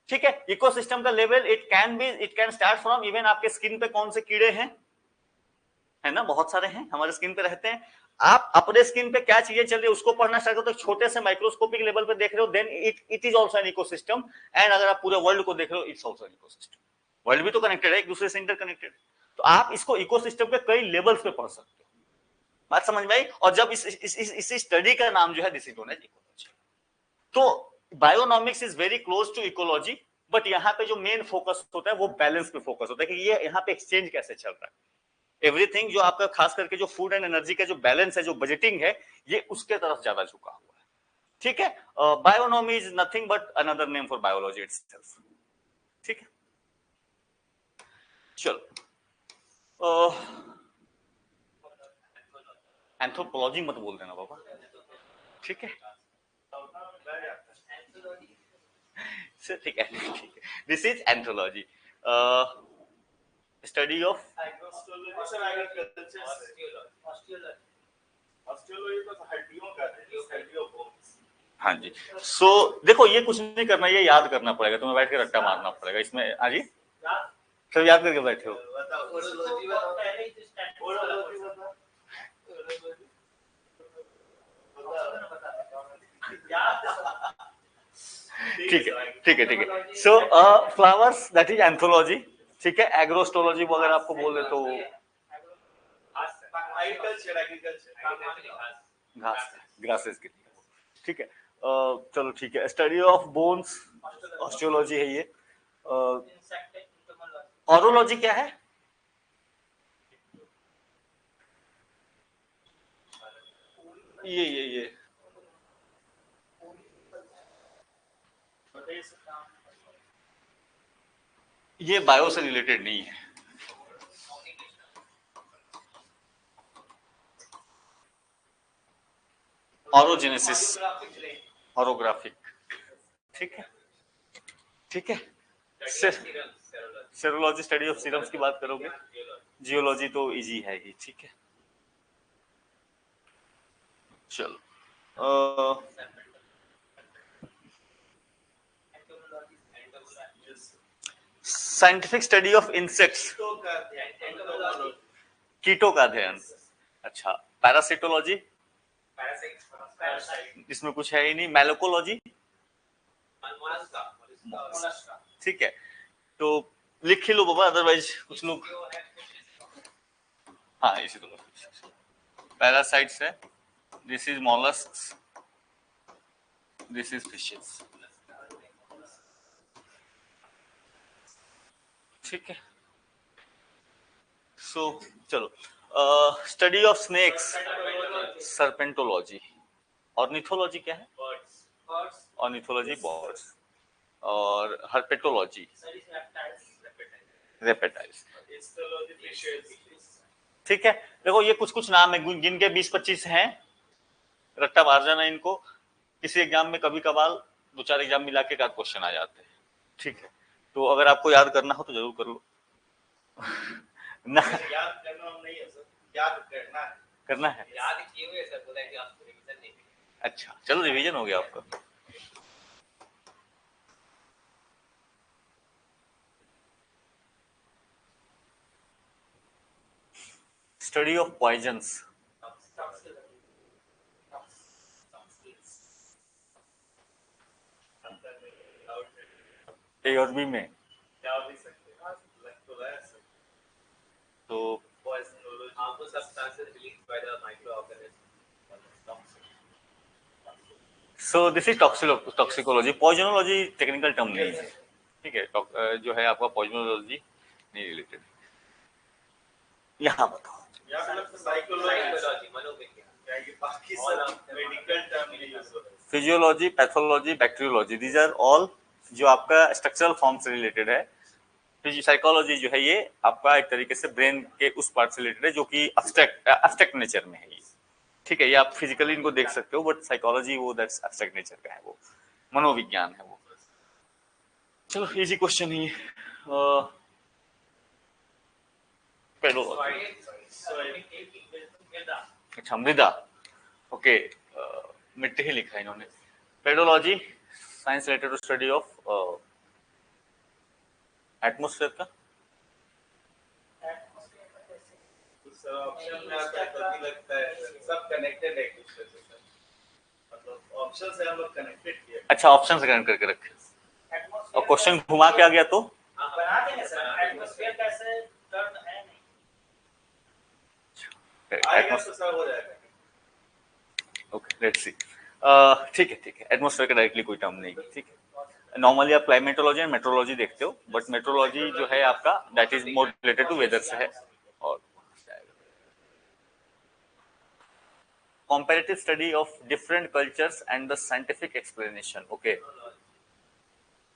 ठीक है, इकोसिस्टम का level it can start from even आपके स्किन पे कौन से कीड़े हैं, है ना, बहुत सारे हैं हमारे स्किन पे रहते हैं। आप अपने स्किन पे क्या चीजें चल रही है उसको पढ़ना स्टार्ट करते हो, छोटे से माइक्रोस्कोपिक लेवल पे देख रहे हो, then it is also an ecosystem. And अगर आप पूरे वर्ल्ड को देख रहे हो, it's also an ecosystem. World भी तो कनेक्टेड है, एक दूसरे से इंटरकनेक्टेड। तो आप इसको इकोसिस्टम के कई लेवल्स पे पढ़ सकते हो। बात समझ में आई? और जब इस स्टडी का नाम जो है this is known as ecology. तो bionomics is very close to ecology, but यहाँ पे जो मेन फोकस होता है वो बैलेंस पे फोकस होता है कि ये यहाँ पे एक्सचेंज कैसे चल रहा है। एवरीथिंग जो आपका खास करके जो फूड एंड एनर्जी का जो बैलेंस है, जो बजटिंग है, ये उसके तरफ ज्यादा झुका हुआ है। ठीक है, बायोनॉमी is nothing but another name for biology itself. ठीक है, चलो एंथ्रोपोलॉजी मत बोल देना बाबा, ठीक है? ठीक है, दिस इज एंथ्रोलॉजी, स्टडी ऑफ हाँ जी। सो देखो ये कुछ नहीं करना, ये याद करना पड़ेगा, तुम्हें बैठ के रट्टा मारना पड़ेगा इसमें। हाँ जी, सब याद करके बैठे हो। ठीक है, ठीक है, ठीक है। सो फ्लावर्स दैट इज एंथोलॉजी। ठीक है, एग्रोस्टोलॉजी वगैरह आपको बोल दे तो घास, ग्रासेस की। ठीक है, चलो ठीक है। स्टडी ऑफ बोन्स, ऑस्टियोलॉजी है ये। ऑरोलॉजी क्या है? ये ये बायो से रिलेटेड नहीं है। ऑरोजेनेसिस, ऑरोग्राफिक। ठीक है, ठीक है। सेरोलॉजी स्टडी ऑफ सीरम्स की बात करोगे। जियोलॉजी तो इजी है ही। ठीक है, चलो साइंटिफिक स्टडी ऑफ इंसेक्ट्स, कीटों का अध्ययन। अच्छा, पैरासिटोलॉजी, इसमें कुछ है ही नहीं। मैलोकोलॉजी, ठीक है, तो लिख ही लो बाबा, अदरवाइज कुछ लोग। हाँ, इसी तो पैरासाइट्स है। This is molluscs, this is fishes. ठीक है, सो चलो study of snakes, serpentology. Ornithology क्या है? Ornithology birds. और हर्पेटोलॉजी रेप्टाइल्स। ठीक है, देखो ये कुछ कुछ नाम है, गिन के 20-25 हैं, रट्टा मार जाना इनको। किसी एग्जाम में कभी कभार 2-4 एग्जाम मिला के क्वेश्चन आ जाते हैं। ठीक है, तो अगर आपको याद करना हो तो जरूर कर लो। ना याद करना नहीं है सर, याद करना है। याद किए हुए सर, बोला कि आपको रिवीजन नहीं। अच्छा, चलो रिवीजन हो गया आपका। स्टडी ऑफ पॉइजन्स, ए और बी में तो आपको substances released by the microorganism. So this is toxicology. Poisonology technical term नहीं है। ठीक है, जो है आपका पॉइजनोलॉजी नहीं रिलेटेड। यहाँ बताओ, साइकोलॉजी, मनोविज्ञान, बाकी सब मेडिकल टर्म यूज होते हैं। Physiology, pathology, bacteriology, these are all जो आपका स्ट्रक्चरल फॉर्म से रिलेटेड है। साइकोलॉजी जो है ये आपका एक तरीके से ब्रेन के उस पार्ट से रिलेटेड है जो कि एब्स्ट्रैक्ट नेचर में है ये। ठीक है, ये आप फिजिकली इनको देख सकते हो, बट साइकोलॉजी वो दैट्स एब्स्ट्रैक्ट नेचर का है, वो मनोविज्ञान है वो। चलो इजी क्वेश्चन ही। अच्छा, मृदा, ओके, मिट्टी ही लिखा है इन्होंने। Pedology, science related to study of atmosphere का तो सर ऑप्शन में आता है कभी लगता है सब कनेक्टेड है एक दूसरे से सर, मतलब ऑप्शन से हम लोग कनेक्टेड किए। अच्छा, ऑप्शन से कनेक्ट करके रखे और क्वेश्चन घुमा के आ गया तो बना देंगे सर, एटमॉस्फेयर कैसे टर्म है नहीं। आएगा तो सर हो जाएगा। Okay, let's see. ठीक है, एटमोस्फेयर का डायरेक्टली कोई टर्म नहीं है, ठीक है। नॉर्मली आप क्लाइमेटोलॉजी एंड मेट्रोलॉजी देखते हो, बट मेट्रोलॉजी जो है आपका that is more related to weather से है। और comparative study of different cultures and the scientific explanation. Okay,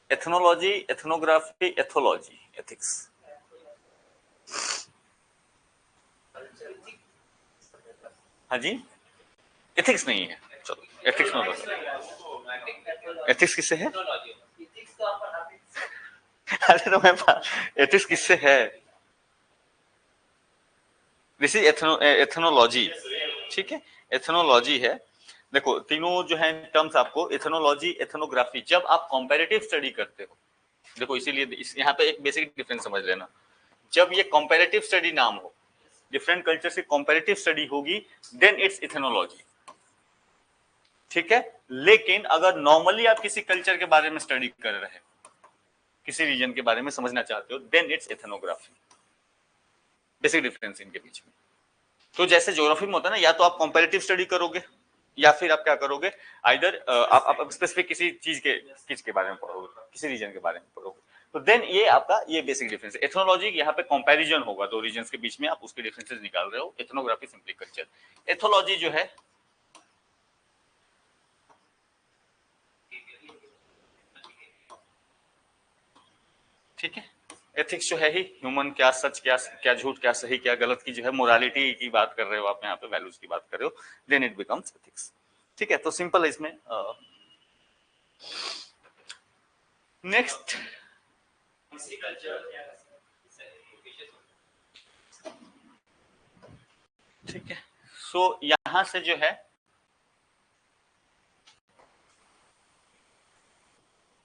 ethnology, ethnography, ethology, ethics. हाँ जी, एथिक्स नहीं है, चलो एथिक्स में बताओ। एथिक्स किससे है? अरे तो मैं एथिक्स किससे है? दिस इज एथनोलॉजी, ठीक है, एथनोलॉजी है। देखो तीनों जो है टर्म्स आपको, एथनोलॉजी, एथनोग्राफी, जब आप कंपैरेटिव स्टडी करते हो, देखो इसीलिए यहाँ पे एक बेसिक डिफरेंस समझ लेना। जब ये कंपैरेटिव स्टडी नाम हो, डिफरेंट कल्चर से कंपैरेटिव स्टडी होगी, देन इट्स एथनोलॉजी, ठीक है। लेकिन अगर नॉर्मली आप किसी कल्चर के बारे में स्टडी कर रहे हो, किसी रीजन के बारे में समझना चाहते हो, then it's ethnography. Basic difference इनके बीच में। तो जैसे ज्योग्राफी में होता है ना, या तो आप कंपैरेटिव स्टडी करोगे या फिर आप क्या करोगे, आइदर आप स्पेसिफिक किसी चीज के बारे में पढ़ोगे, किसी रीजन के बारे में पढ़ोगे, तो देन ये आपका ये बेसिक डिफरेंस है। एथनोलॉजी यहाँ पे कंपैरिजन होगा दो रीजन्स के बीच में, आप उसके डिफरेंसेस निकाल रहे हो। Ethnography simply culture. एथोलॉजी जो है ठीक है, एथिक्स जो है ही ह्यूमन, क्या सच, क्या झूठ, क्या सही, क्या गलत की जो है मोरालिटी की बात कर रहे हो आप यहाँ पे, वैल्यूज की बात कर रहे हो, देन इट बिकम्स एथिक्स, ठीक है। तो सिंपल है इसमें। नेक्स्ट ठीक है, सो यहां से जो है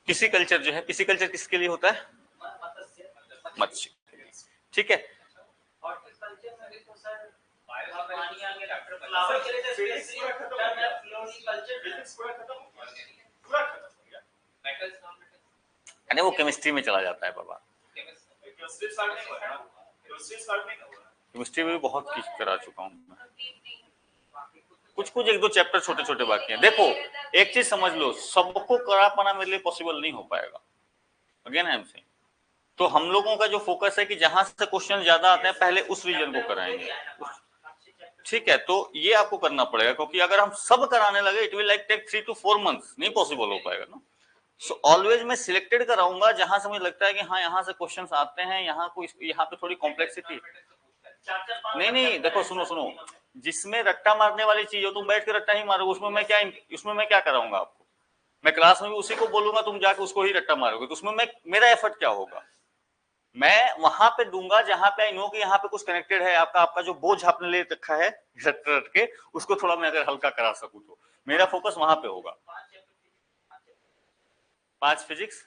किसी कल्चर जो है, किसी कल्चर किसके लिए होता है? मत्स्य, ठीक है। अरे वो केमिस्ट्री में चला जाता है बाबा, केमिस्ट्री में भी बहुत कुछ करा चुका हूं मैं, कुछ एक दो चैप्टर छोटे छोटे बाकी हैं। देखो एक चीज समझ लो, सबको करा पाना मेरे लिए पॉसिबल नहीं हो पाएगा, अगेन आई एम सेइंग। तो हम लोगों का जो फोकस है कि जहां से क्वेश्चन ज्यादा आते हैं पहले उस रीजन को कराएंगे, ठीक है। तो ये आपको करना पड़ेगा, क्योंकि अगर हम सब कराने लगे it will like take 3 to 4 months, नहीं पॉसिबल हो पाएगा ना। सो ऑलवेज मैं सिलेक्टेड कराऊंगा जहां से मुझे लगता है कि हाँ यहाँ से क्वेश्चंस आते हैं, यहाँ पे थोड़ी कॉम्प्लेक्सिटी। नहीं, देखो सुनो, जिसमें रट्टा मारने वाली चीज हो तुम बैठ के रट्टा ही मारोगे, उसमें मैं क्या कराऊंगा आपको? मैं क्लास में भी उसी को बोलूंगा, तुम जाके उसको ही रट्टा मारोगे, तो उसमें मेरा एफर्ट क्या होगा? मैं वहां पे दूंगा जहां पे आई नो कि यहाँ पे कुछ कनेक्टेड है। आपका जो बोझ आपने ले रखा है रट रट के, उसको थोड़ा मैं अगर हल्का करा सकूं तो मेरा फोकस वहां पे होगा। 5 फिजिक्स,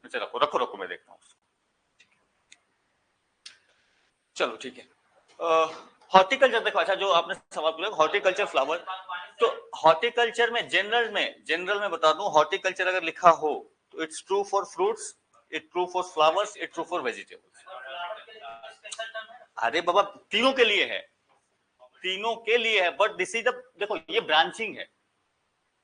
अच्छा रखो मैं देखता हूँ। चलो ठीक है। हॉर्टिकल्चर देखो, अच्छा जो आपने सवाल पूछा हॉर्टिकल्चर फ्लावर, तो हॉर्टिकल्चर में जनरल में बता दूं, हॉर्टिकल्चर अगर लिखा हो तो it's true for fruits, it's true for flowers, it's true for vegetables. अरे बाबा तीनों के लिए है, बट दिस इज द, देखो ये ब्रांचिंग है।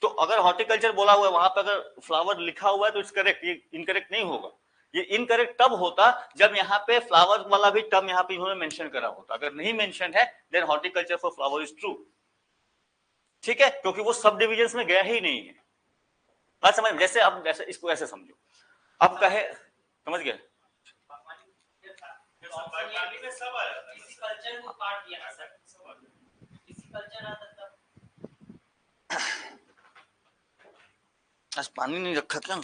तो अगर हॉर्टिकल्चर बोला हुआ है वहां पर अगर फ्लावर लिखा हुआ है तो इट्स करेक्ट, ये इनकरेक्ट नहीं होगा। ये इनकरेक्ट तब होता जब यहाँ पे फ्लावर वाला भी टर्म यहाँ पे इन्होंने मेंशन करा होता। अगर नहीं मेंशन है then horticulture for flower is true, ठीक है, क्योंकि वो सब डिविजन्स में गया ही नहीं है। बात समझ, जैसे अब जैसे इसको ऐसे समझो, अब कहे समझ गए, आज पानी नहीं रखा क्या?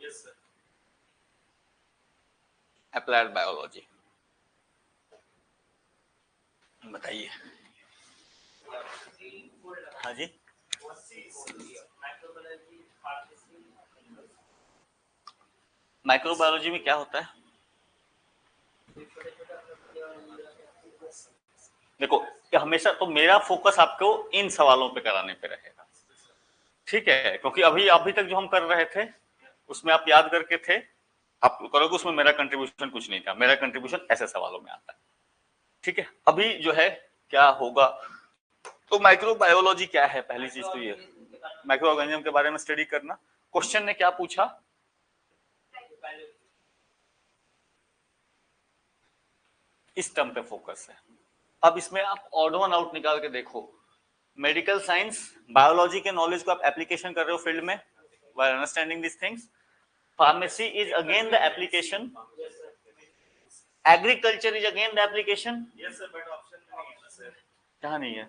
Yes sir. अप्लाइड बायोलॉजी बताइए। हाँ जी, माइक्रोबायोलॉजी में क्या होता है? देखो, कि हमेशा तो मेरा फोकस आपको इन सवालों पे कराने पे रहेगा, ठीक है? क्योंकि अभी तक जो हम कर रहे थे उसमें आप याद करके थे, आप करोगे, उसमें मेरा कंट्रीब्यूशन कुछ नहीं था, मेरा कंट्रीब्यूशन ऐसे सवालों में आता है, ठीक है? अभी जो है क्या होगा, तो माइक्रोबायोलॉजी क्या है? पहली चीज तो ये माइक्रो ऑर्गेनिज्म के बारे में स्टडी करना। क्वेश्चन ने क्या पूछा? इस टर्म पे फोकस है। अब इसमें आप ऑड वन आउट निकाल के देखो, मेडिकल साइंस बायोलॉजी के नॉलेज को आप एप्लीकेशन कर रहे हो फील्ड में while understanding these things. Pharmacy is again the application. Agriculture is again the application. Yes sir, but option में नहीं है ना सर। कहाँ नहीं है?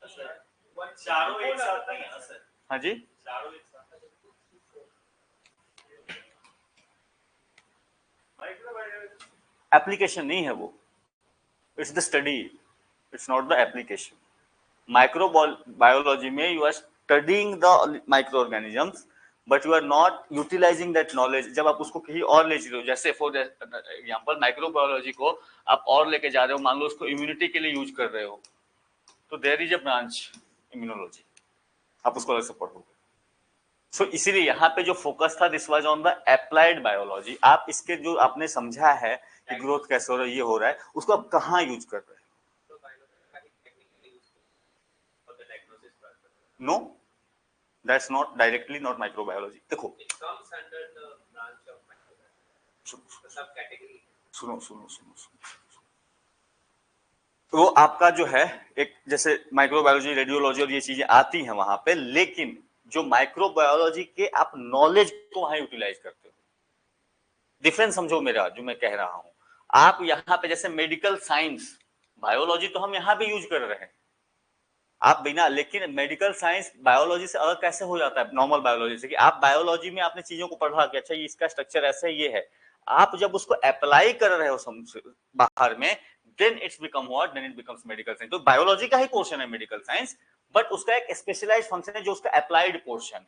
चारों एक साथ नहीं है ना सर। हाँ जी, चारों एक साथ। एप्लीकेशन नहीं है वो, it's the study, it's not the application. Microbiology में you are studying the microorganisms but you are not utilising that knowledge. जब आप उसको कहीं और ले रहे हो, जैसे फॉर एग्जांपल माइक्रोबायोलॉजी को आप और लेके जा रहे हो, मान लो उसको इम्यूनिटी के लिए यूज कर रहे हो, तो there is a branch immunology, आप उसको अलग से पढ़ोगे। सो इसीलिए यहाँ पे जो फोकस था this was on the applied biology. आप इसके जो आपने समझा है कि ग्रोथ कैसे हो रहा है, ये हो रहा है, उसको आप कहाँ यूज कर रहे हैं? No, that's not directly not microbiology. देखो सुनो सुनो सुनो सुनो, तो आपका जो है एक जैसे माइक्रोबायोलॉजी, रेडियोलॉजी और ये चीजें आती हैं वहां पे, लेकिन जो माइक्रोबायोलॉजी के आप नॉलेज को वहां यूटिलाइज करते हो। डिफरेंस समझो मेरा जो मैं कह रहा हूं। आप यहाँ पे जैसे मेडिकल साइंस, बायोलॉजी तो हम यहाँ पे यूज कर रहे हैं, आप बिना, लेकिन मेडिकल साइंस बायोलॉजी से अलग कैसे हो जाता है नॉर्मल बायोलॉजी से? कि आप बायोलॉजी में आपने चीजों को पढ़ा कि अच्छा ये इसका स्ट्रक्चर ऐसा ये है, आप जब उसको अप्लाई कर रहे हो बाहर में, then it's become what, then it becomes medical science. तो बायोलॉजी का ही पोर्शन है मेडिकल साइंस, बट उसका एक स्पेशलाइज्ड फंक्शन है जो उसका अप्लाइड पोर्शन है।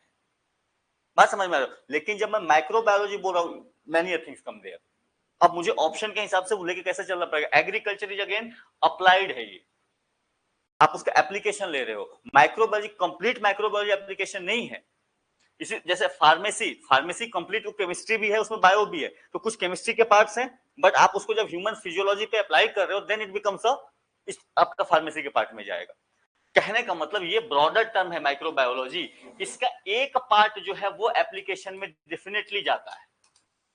बात समझ में आ रहा है? लेकिन जब मैं माइक्रोबायोलॉजी बोल रहा हूं, मैनी थिंग्स कम देयर। अब मुझे ऑप्शन के हिसाब से लेके कैसे चलना पड़ेगा? एग्रीकल्चर इज अगेन अप्लाइड है, ये आप उसका एप्लीकेशन ले रहे हो। माइक्रोबायोलॉजी कंप्लीट माइक्रोबायोलॉजी एप्लीकेशन नहीं है। इसी जैसे फार्मेसी कंप्लीट केमिस्ट्री भी है, उसमें बायो भी है, तो कुछ केमिस्ट्री के पार्ट्स हैं, बट आप उसको जब ह्यूमन फिजियोलॉजी पे अप्लाई कर रहे हो, देन इट बिकम्स आपका फार्मेसी के पार्ट में जाएगा। कहने का मतलब ये ब्रॉडर टर्म है माइक्रोबायोलॉजी, इसका एक पार्ट जो है वो एप्लीकेशन में डेफिनेटली जाता है,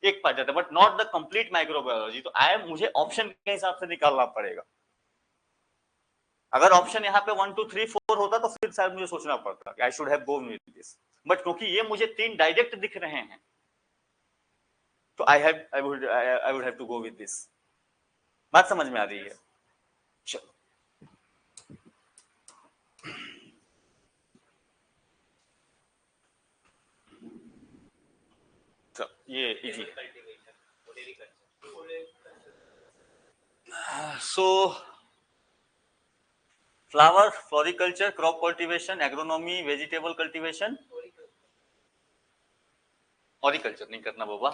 एक पार्ट जाता है, but not the complete microbiology. तो मुझे ऑप्शन के हिसाब से निकालना पड़ेगा। अगर ऑप्शन यहाँ पे 1 2 3 4 होता तो फिर शायद मुझे सोचना पड़ता कि I should have go with this, but क्योंकि ये मुझे 3 डायरेक्ट दिख रहे हैं, तो I would have to go with this. बात समझ में आ रही है? चलो, तो ये easy. So flower, floriculture, crop cultivation, agronomy, vegetable cultivation, horticulture नहीं करना बाबा,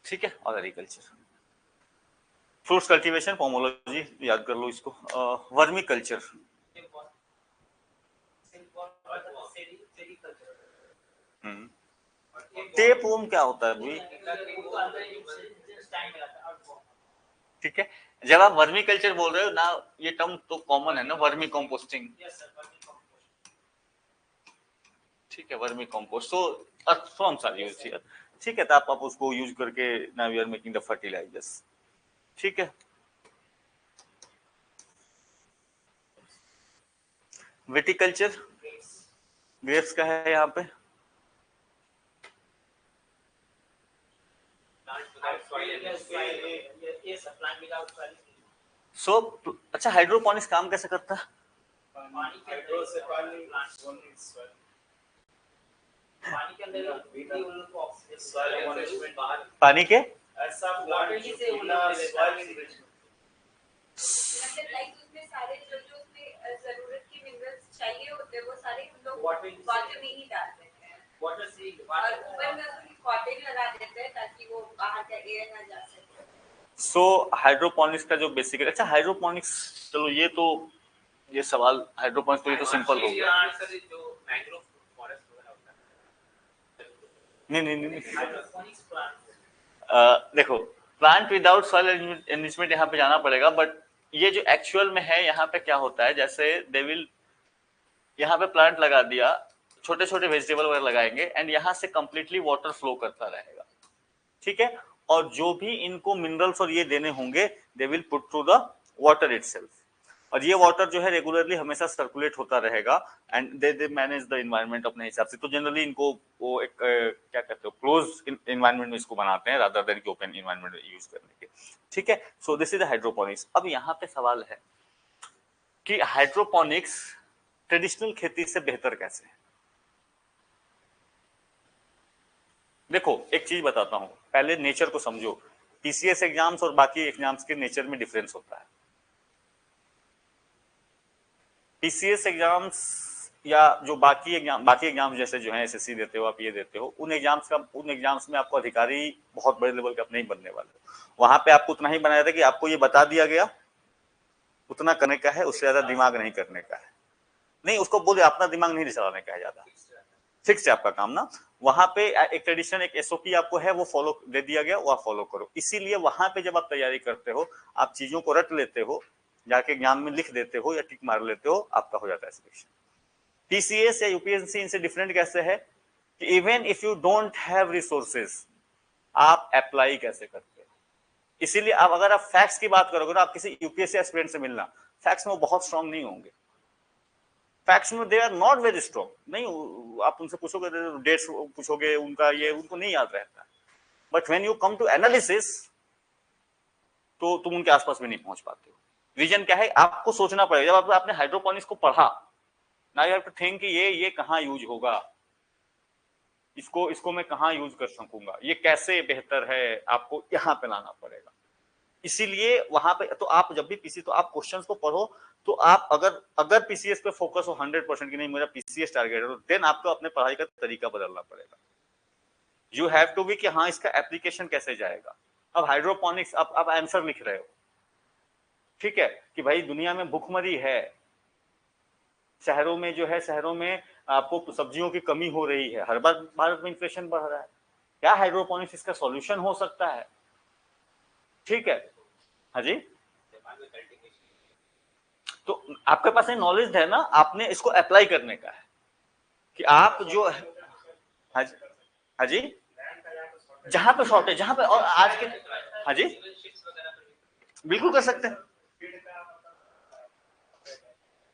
ठीक है, और एग्रीकल्चर, फ्रूट्स कल्टीवेशन, पोमोलॉजी याद कर लो इसको, वर्मी कल्चर, टेप वोम क्या होता है भाई? ठीक है, जब आप वर्मी कल्चर बोल रहे हो ना, ये टर्म तो कॉमन है ना, वर्मी कंपोस्टिंग, ठीक है, vermi compost, so earthworms are used here, ठीक है, तो आप उसको यूज करके now we are making the fertilizers, ठीक है। विटिकल्चर, ग्रेप्स का है यहाँ पे, सो अच्छा, हाइड्रोपोनिक्स काम कैसे करता है? पानी के अंदर पानी के अंदर भी उन लोग को ऑक्सीजन बाहर पानी के ऐसा वाटर ही से उन लोग ले लेते हैं। मतलब लाइक उसमें सारे जो जो उसमें जरूरत के मिनरल्स चाहिए होते हैं वो सारे हम लोग वाटर वाटर में ही डाल देते हैं वाटर से और ऊपर में उसकी कॉटन लगा देते हैं ताकि वो बाहर का एयर ना जा सके। सो हाइड्रोपोनिक्स का जो बेसिक है, अच्छा हाइड्रोपोनिक्स, चलो ये सवाल हाइड्रोपोनिक्स तो ये तो सिंपल हो गया। जो मैंग्रोव फॉरेस्ट वगैरह होता है नहीं हाइड्रोपोनिक्स प्लांट देखो, प्लांट विदाउट सॉइल एनरिचमेंट यहाँ पे जाना पड़ेगा, बट ये जो एक्चुअल में है यहाँ पे क्या होता है, जैसे दे विल यहाँ पे प्लांट लगा दिया, छोटे छोटे वेजिटेबल वगैरह लगाएंगे एंड यहाँ से कंप्लीटली वाटर फ्लो करता रहेगा, ठीक है, और जो भी इनको मिनरल्स और ये देने होंगे they will put through the water itself, और ये वाटर जो है रेगुलरली हमेशा सर्कुलेट होता रहेगा and they manage the environment अपने हिसाब से। तो जनरली इनको वो एक क्या कहते हो, क्लोज एनवायरनमेंट में इसको बनाते हैं रादर देन कि ओपन एनवायरनमेंट में यूज करने के, ठीक है। सो दिस इज द हाइड्रोपोनिक्स। अब यहाँ पे सवाल है कि हाइड्रोपोनिक्स ट्रेडिशनल खेती से बेहतर कैसे है। देखो एक चीज बताता हूं, पहले नेचर को समझो। पीसीएस एग्जाम्स और बाकी एग्जाम्स के नेचर में डिफरेंस होता है। पीसीएस एग्जाम्स या जो बाकी एग्जाम्स जैसे जो है एसएससी देते हो, आप ये देते हो, उन एग्जाम्स में आपको अधिकारी बहुत बड़े लेवल के आप नहीं बनने वाले। वहां पे आपको उतना ही बनाया था कि आपको ये बता दिया गया, उतना करने का है, उससे ज्यादा दिमाग नहीं करने का है। नहीं, उसको बोले अपना दिमाग नहीं चलाने का है ज्यादा, फिक्स है आपका काम ना। वहां पे एक ट्रेडिशन, एक एसओपी आपको है, वो फॉलो दे दिया गया, वो आप फॉलो करो। इसीलिए वहां पे जब आप तैयारी करते हो, आप चीजों को रट लेते हो, जाके एग्जाम में लिख देते हो या टिक मार लेते हो, आपका हो जाता है सिलेक्शन। पीसीएस या यूपीएससी इनसे डिफरेंट कैसे है कि even if you don't have resources, आप अप्लाई कैसे करते हो। इसीलिए आप अगर आप फैक्ट्स की बात करोगे तो आप किसी यूपीएससी एस्पिरेंट से मिलना, फैक्ट्स में वो बहुत स्ट्रांग नहीं होंगे, फैक्ट्स में they are not very strong. नहीं, आप उनसे पूछोगे, डेट्स पूछोगे, उनका ये उनको नहीं याद रहता। But when you come to analysis तो तुम उनके आसपास भी नहीं पहुंच पाते हो। रीजन क्या है, आपको सोचना पड़ेगा। जब आपने हाइड्रोपोनिक्स को पढ़ा ना, यू हैव टू थिंक कि ये कहाँ यूज होगा, इसको मैं कहाँ यूज कर सकूंगा, ये कैसे बेहतर है, आपको यहाँ पे लाना पड़ेगा। इसीलिए वहां पे तो आप जब भी पीसी, तो आप क्वेश्चंस को पढ़ो, तो आप अगर पीसीएस पे फोकस हो 100% की नहीं मेरा पीसीएस टारगेट है, तो देन आपको अपने पढ़ाई का तरीका बदलना पड़ेगा। यू हैव टू बी कि हाँ इसका एप्लीकेशन कैसे जाएगा। अब हाइड्रोपोनिक्स आप आंसर लिख रहे हो, ठीक है, कि भाई दुनिया में भूखमरी है, शहरों में जो है, शहरों में आपको सब्जियों की कमी हो रही है, हर बार भारत में इन्फ्लेशन बढ़ रहा है, क्या हाइड्रोपोनिक्स इसका सॉल्यूशन हो सकता है, ठीक है। हाँ जी, तो आपके पास नॉलेज है ना, आपने इसको अप्लाई करने का है कि आप जो है, हाँ जी, जहां पे शॉर्टेज, जहां पे, और आज के, हाँ जी बिल्कुल कर सकते हैं।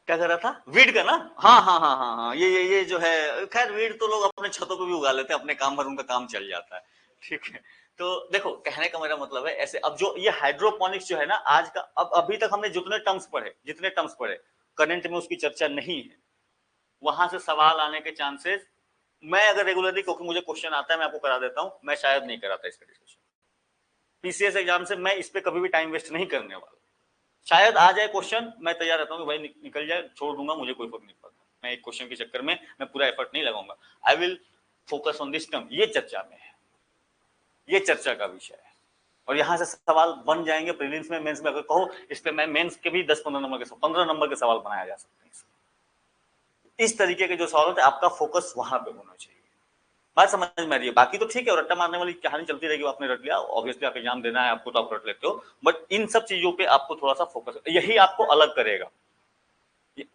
क्या कर रहा था, वीड का ना, हाँ, ये जो है, खैर वीड तो लोग अपने छतों पे भी उगा लेते हैं, अपने काम भर उनका काम चल जाता है, ठीक है। तो देखो कहने का मेरा मतलब है ऐसे, अब जो ये हाइड्रोपोनिक्स जो है ना आज का, अब अभी तक हमने जितने टर्म्स पढ़े करंट में उसकी चर्चा नहीं है। वहां से सवाल आने के चांसेस, मैं अगर रेगुलरली, क्योंकि मुझे क्वेश्चन आता है, मैं आपको करा देता हूं, मैं शायद नहीं कराता इसका डिस्कशन। पीसीएस एग्जाम से मैं इस पे कभी भी टाइम वेस्ट नहीं करने वाला। शायद आ जाए क्वेश्चन, मैं तैयार रहता हूँ कि भाई निकल जाए, छोड़ दूंगा, मुझे कोई फर्क नहीं पड़ता। मैं एक क्वेश्चन के चक्कर में मैं पूरा एफर्ट नहीं लगाऊंगा। I will focus on this term. ये चर्चा में है, ये चर्चा का विषय है, और यहां से सवाल बन जाएंगे प्रीलिम्स में, मेंस में। अगर कहो इस पे मैं मेंस के भी 10-15 नंबर के 15 नंबर के सवाल बनाया जा सकते हैं। इस तरीके के जो सवाल होते हैं, आपका फोकस वहां पे होना चाहिए। बात समझ में आ रही है? बाकी तो ठीक है, रट्टा मारने वाली कहानी चलती रहेगी, आपने रट लिया, ऑब्वियसली आप एग्जाम देना है आपको, तो आप रट लेते हो, बट इन सब चीजों पे आपको थोड़ा सा फोकस, यही आपको अलग करेगा।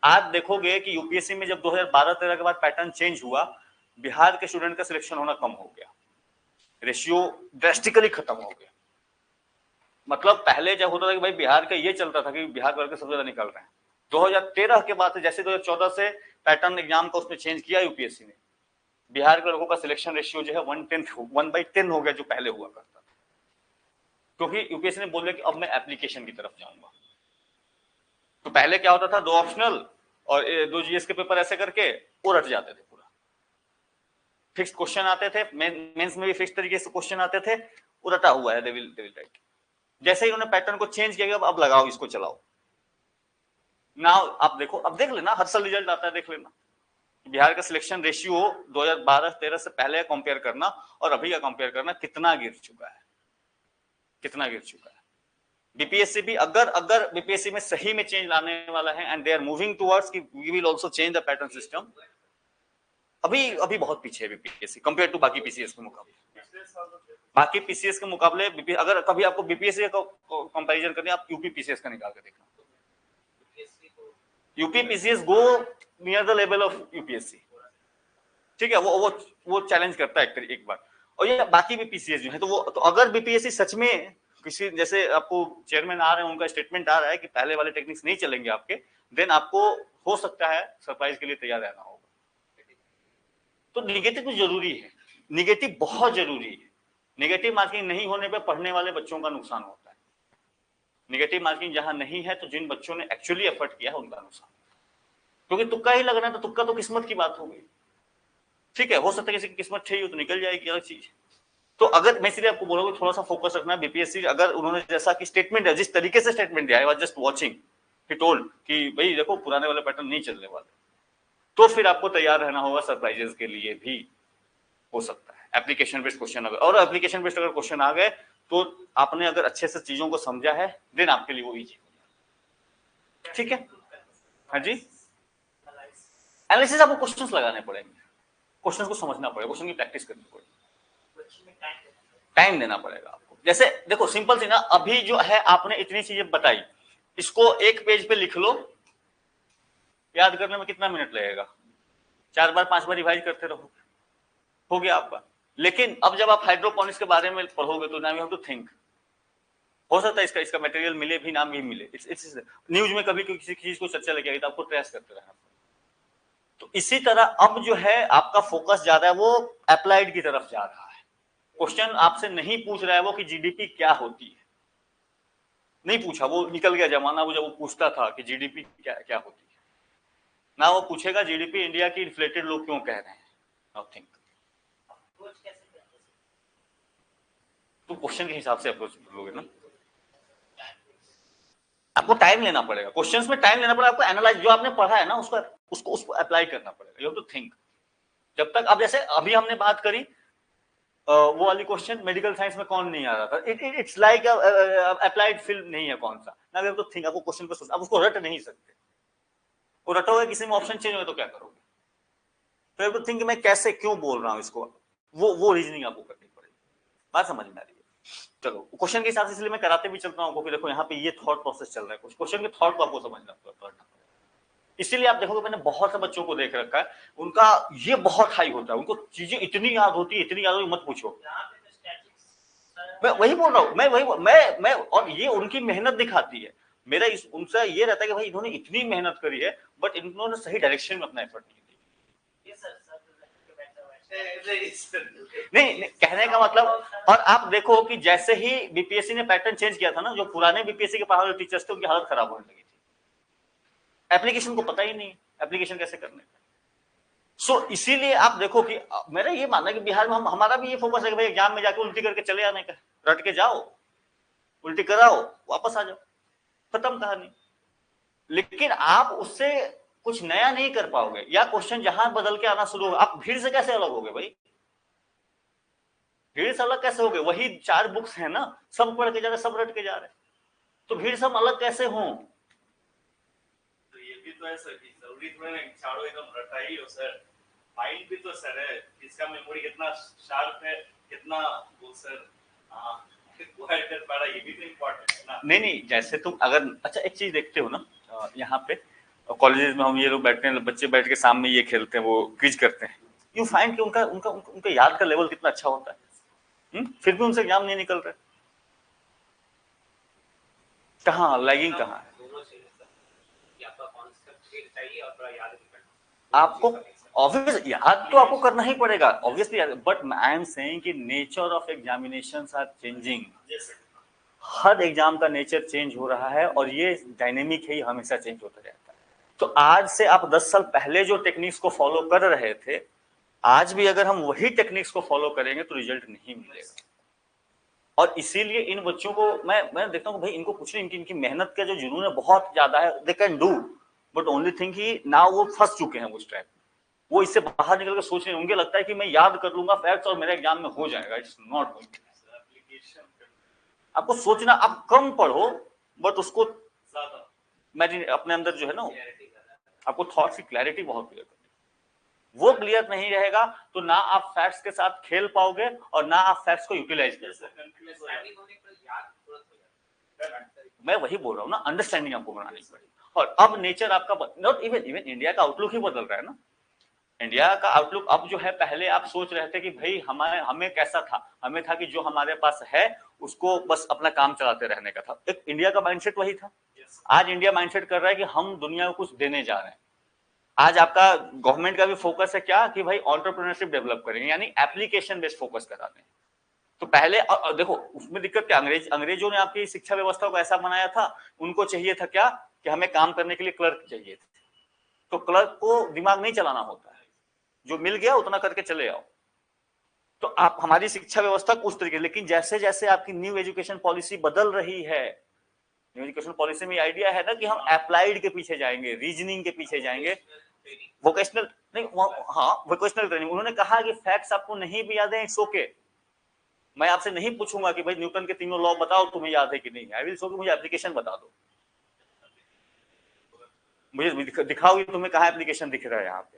आप देखोगे कि यूपीएससी में जब 2012-13 के बाद पैटर्न चेंज हुआ, बिहार के स्टूडेंट का सिलेक्शन होना कम हो गया, रेशियो ड्रेस्टिकली खत्म हो गया। मतलब पहले जब होता था कि भाई बिहार का ये चलता था कि बिहार के सबसे ज्यादा निकल रहे हैं, 2013 के बाद से, जैसे 2014 से पैटर्न एग्जाम का उसमें चेंज किया यूपीएससी ने, बिहार के लोगों का सिलेक्शन रेशियो जो है 1/10 हो गया, जो पहले हुआ करता था। क्योंकि यूपीएससी ने बोल दिया कि अब मैं एप्लीकेशन की तरफ जाऊंगा। तो पहले क्या होता था, 2 ऑप्शनल और 2 जीएस के पेपर ऐसे करके वो रट जाते थे पूरा। फिक्स क्वेश्चन आते थे, मेंस में भी फिक्स तरीके से क्वेश्चन आते थे, वो रटा हुआ है, दे विल राइट। जैसे ही उन्होंने पैटर्न को चेंज किया, अब लगाओ इसको चलाओ ना। आप देखो, अब देख लेना, हर साल रिजल्ट आता है, देख लेना बिहार का सिलेक्शन रेशियो 2012-13 से पहले कंपेयर करना और अभी का कंपेयर करना, कितना गिर चुका है, कितना गिर चुका है। बीपीएससी भी अगर बीपीएससी में सही में चेंज लाने वाला है and they are moving towards कि we will also change the pattern system, अभी बहुत पीछे है बीपीएससी कंपेयर टू बाकी पीसीएस के मुकाबले। बाकी पीसीएस के मुकाबले अगर कभी आपको बीपीएससी का कंपैरिजन करनी है, आप यूपी पीसीएस का निकाल के देखना। UP PCS go near the level of UPSC, ठीक है, वो चैलेंज करता है एक बार। और ये बाकी भी पीसीएस जो है, तो अगर बीपीएससी सच में किसी, जैसे आपको चेयरमैन आ रहे हैं, उनका स्टेटमेंट आ रहा है कि पहले वाले टेक्निक्स नहीं चलेंगे आपके, देन आपको हो सकता है सरप्राइज के लिए तैयार रहना होगा। तो निगेटिव तो जरूरी है, निगेटिव बहुत जरूरी है। निगेटिव मार्किंग नहीं होने पे पढ़ने वाले बच्चों का नुकसान होता है। निगेटिव मार्किंग जहां नहीं है, तो जिन बच्चों ने एक्चुअली एफर्ट किया है उनका नुकसान, क्योंकि तुक्का ही लगना है, तो तुक्का तो किस्मत की बात हो गई, ठीक है। हो सकता है किसी की किस्मत ठीक हो तो निकल जाएगी, अलग चीज। तो अगर मैं इसलिए आपको बोलूंगा थोड़ा सा फोकस रखना है। बीपीएससी अगर उन्होंने जैसा कि स्टेटमेंट है, जिस तरीके से स्टेटमेंट दिया, I was just watching, he told कि भाई देखो पुराने वाले पैटर्न नहीं चलने वाले, तो फिर आपको तैयार रहना होगा सरप्राइजेस के लिए भी हो सकता है। एप्लीकेशन बेस्ड क्वेश्चन और एप्लीकेशन बेस्ड अगर क्वेश्चन आ गए, तो आपने अगर अच्छे से चीजों को समझा है, देन आपके लिए वो इजी हो जाए, ठीक है। हाँ जी, एनालिसिस आपको क्वेश्चंस लगाने पड़ेंगे, क्वेश्चंस को समझना पड़ेगा, क्वेश्चन की प्रैक्टिस करनी पड़ेगी, टाइम देना पड़ेगा आपको। जैसे देखो सिंपल सी ना, अभी जो है आपने इतनी चीजें बताई, इसको एक पेज पे लिख लो, याद करने में कितना मिनट लगेगा, 4 बार 5 बार रिवाइज करते रहो, हो गया आपका। लेकिन अब जब आप हाइड्रोपोनिक्स के बारे में पढ़ोगे, तो now you have to think. हो सकता है इसका मटेरियल मिले भी ना भी मिले, इट्स न्यूज में कभी किसी चीज को चर्चा लेके आई, तो आपको ट्रेस करते रहना। तो इसी तरह अब जो है आपका फोकस ज्यादा है वो अप्लाइड की तरफ जा रहा है। क्वेश्चन आपसे नहीं पूछ रहा है वो कि जीडीपी क्या होती है, नहीं पूछा, वो निकल गया जमाना वो जब वो पूछता था कि जीडीपी क्या होती है। ना वो पूछेगा जीडीपी इंडिया की इन्फ्लेटेड लोग क्यों कह रहे हैं, नाउ थिंक। तो क्वेश्चन के हिसाब से अप्रोच करोगे ना, आपको टाइम लेना पड़ेगा, क्वेश्चंस में टाइम लेना पड़ेगा, आपको एनालाइज जो आपने पढ़ा है ना उसको अप्लाई करना पड़ेगा, यू हैव टू थिंक। जब तक अब जैसे अभी हमने बात करी वो वाली क्वेश्चन, मेडिकल साइंस में कौन नहीं आ रहा था, इट्स लाइक अप्लाइड फील्ड नहीं है कौन सा ना, यू हैव टू थिंक। आपको क्वेश्चन पे सोचना, आप उसको रट नहीं सकते, वो रटोगे किसी में ऑप्शन चेंज हो तो क्या करोगे, तो यू हैव टू थिंक मैं कैसे क्यों बोल रहा हूं इसको, वो रीजनिंग आपको करनी पड़ेगी। बात समझ में आ रही है? चलो क्वेश्चन के हिसाब से इसलिए मैं कराते भी चलता हूं, क्योंकि देखो यहाँ पे ये थॉट प्रोसेस चल रहा है, कुछ क्वेश्चन के थॉट को आपको समझना पड़ेगा। इसीलिए आप देखोगे मैंने बहुत से बच्चों को देख रखा है, उनका ये बहुत हाई होता है, उनको चीजें इतनी याद होती है, इतनी याद होती, मत पूछो। मैं वही बोल रहा हूँ, मैं और ये उनकी मेहनत दिखाती है। मेरा उनसे ये रहता है कि भाई इन्होंने इतनी मेहनत करी है, बट इन्होंने सही डायरेक्शन में अपना एफर्ट नहीं दिया। नहीं, कहने का मतलब, और आप देखो कि जैसे ही बीपीएससी ने पैटर्न चेंज किया था ना, जो पुराने बीपीएससी के पढ़ाने वाले टीचर्स थे उनकी हालत खराब होने लगी थी। एप्लीकेशन को पता ही नहीं एप्लीकेशन कैसे करने का। सो इसीलिए आप देखो कि मेरा ये मानना है कि बिहार में हमारा भी ये फोकस है कि भाई एग्जाम में जाके उल्टी करके चले आने का, रट के जाओ, उल्टी कराओ, वापस आ जाओ, खत्म कहानी। लेकिन आप उससे कुछ नया नहीं कर पाओगे, या क्वेश्चन जहां बदल के आना शुरू होगा, आप भीड़ से कैसे अलग होगे भाई, भीड़ से अलग कैसे होगे? वही 4 बुक्स है ना, सब पढ़ के जा रहे, सब रट के जा रहे, तो भीड़ से हम अलग कैसे हों? तो ये भी तो है सर कि जरूरी थोड़ा ना चारों एकदम रटा ही हो सर, माइंड भी तो सर है, इसका मेमोरी कितना शार्प है, कितना वो सर वो है कर पा रहा, ये भी तो इम्पोर्टेंट है ना। नहीं, जैसे तुम अगर अच्छा एक चीज देखते हो ना, यहाँ पे कॉलेजेस में हम ये लोग बैठते हैं, बच्चे बैठ के सामने ये खेलते हैं, वो क्विज करते हैं, यू फाइंड कि उनका याद का लेवल कितना अच्छा होता है, फिर भी उनसे एग्जाम नहीं निकल रहे। कहाँ लैगिंग कहाँ है? आपको ऑब्वियस याद तो आपको करना ही पड़ेगा obviously, but I am saying कि nature of examinations are changing. हर एग्जाम का नेचर चेंज हो रहा है, और ये डायनेमिक है, हमेशा चेंज होता रहता है। तो आज से आप 10 साल पहले जो टेक्निक्स को फॉलो कर रहे थे, आज भी अगर हम वही टेक्निक्स को फॉलो करेंगे तो रिजल्ट नहीं मिलेगा। और इसीलिए इन बच्चों को मैं देखता हूँ भाई, इनको कुछ नहीं, इनकी मेहनत का जो जुनून है बहुत ज्यादा है, they can do, but only thing कि नाउ वो फंस चुके हैं उस ट्रैप। वो इससे बाहर निकल कर सोच रहे हैं, उनको लगता है कि मैं याद कर लूंगा फैक्ट्स और मेरे एग्जाम में हो जाएगा। It's not going. आपको सोचना, आप कम पढ़ो बट उसको मैं अपने अंदर जो है ना, आपको थॉट्स की क्लैरिटी बहुत क्लियर करनी। वो क्लियर नहीं रहेगा तो ना आप फैक्ट्स के साथ खेल पाओगे और ना आप फैक्ट्स को यूटिलाइज कर पाओगे। मैं वही बोल रहा हूँ ना, अंडरस्टैंडिंग आपको बनानी पड़ेगी। और अब नेचर आपका नॉट इवन इंडिया का आउटलुक ही बदल रहा है ना। इंडिया का आउटलुक अब जो है, पहले आप सोच रहे थे कि भाई हमें कैसा था, हमें था कि जो हमारे पास है उसको बस अपना काम चलाते रहने का था। एक इंडिया का माइंडसेट वही था। आज इंडिया माइंडसेट कर रहा है कि हम दुनिया को कुछ देने जा रहे हैं। आज आपका गवर्नमेंट का भी फोकस है क्या कि भाई एंटरप्रेन्योरशिप डेवलप करेंगे, यानी एप्लीकेशन बेस्ड फोकस कराते हैं। तो पहले देखो उसमें दिक्कत क्या, अंग्रेजों ने आपकी शिक्षा व्यवस्था को ऐसा बनाया था, उनको चाहिए था क्या कि हमें काम करने के लिए क्लर्क चाहिए थे। तो क्लर्क को दिमाग नहीं चलाना होता है, जो मिल गया उतना करके चले आओ। तो आप हमारी शिक्षा व्यवस्था उस तरीके, लेकिन जैसे जैसे आपकी न्यू एजुकेशन पॉलिसी बदल रही है, न्यू एजुकेशन पॉलिसी में आइडिया है ना कि हम अप्लाइड के पीछे जाएंगे, रीजनिंग के पीछे जाएंगे, वोकेशनल नहीं, हाँ वोकेशनल ट्रेनिंग। उन्होंने कहा कि फैक्ट्स आपको नहीं भी याद है, इट्स ओके। मैं आपसे नहीं पूछूंगा कि भाई न्यूटन के तीनों लॉ बताओ, तुम्हें याद है कि नहीं। आई विल शो कि मुझे एप्लीकेशन बता दो, मुझे दिखाओ कि तुम्हें कहाँ एप्लीकेशन दिख रहा है यहाँ पे।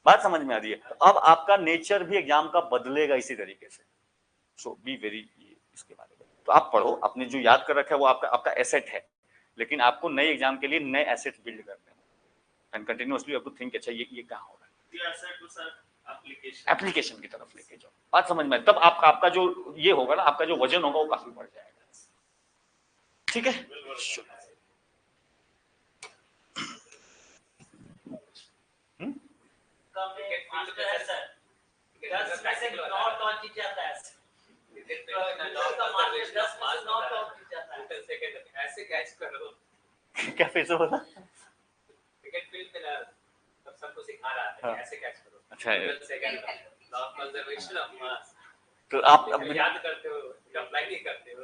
बात समझ में आ रही है? अब आपका नेचर भी एग्जाम का बदलेगा इसी तरीके से। सो बी वेरी इसके बारे में तो आप पढ़ो, आपने जो याद कर रखा है वो आपका एसेट है, लेकिन आपको नए एग्जाम के लिए नए एसेट बिल्ड करने हैं and continuously you have to think, अच्छा ये कहाँ हो रहा है, एप्लीकेशन की तरफ लेके जाओ। बात समझ में? तब आपका जो ये होगा ना, आपका जो वजन होगा वो काफी बढ़ जाएगा। ठीक है, ऐसे कैच करो। क्या फिर से बोला? क्रिकेट फील्ड में सबको सिखा रहा है ऐसे कैच करो। अच्छा है। कंजर्वेशन तो आप याद करते हो, अप्लाई नहीं करते हो।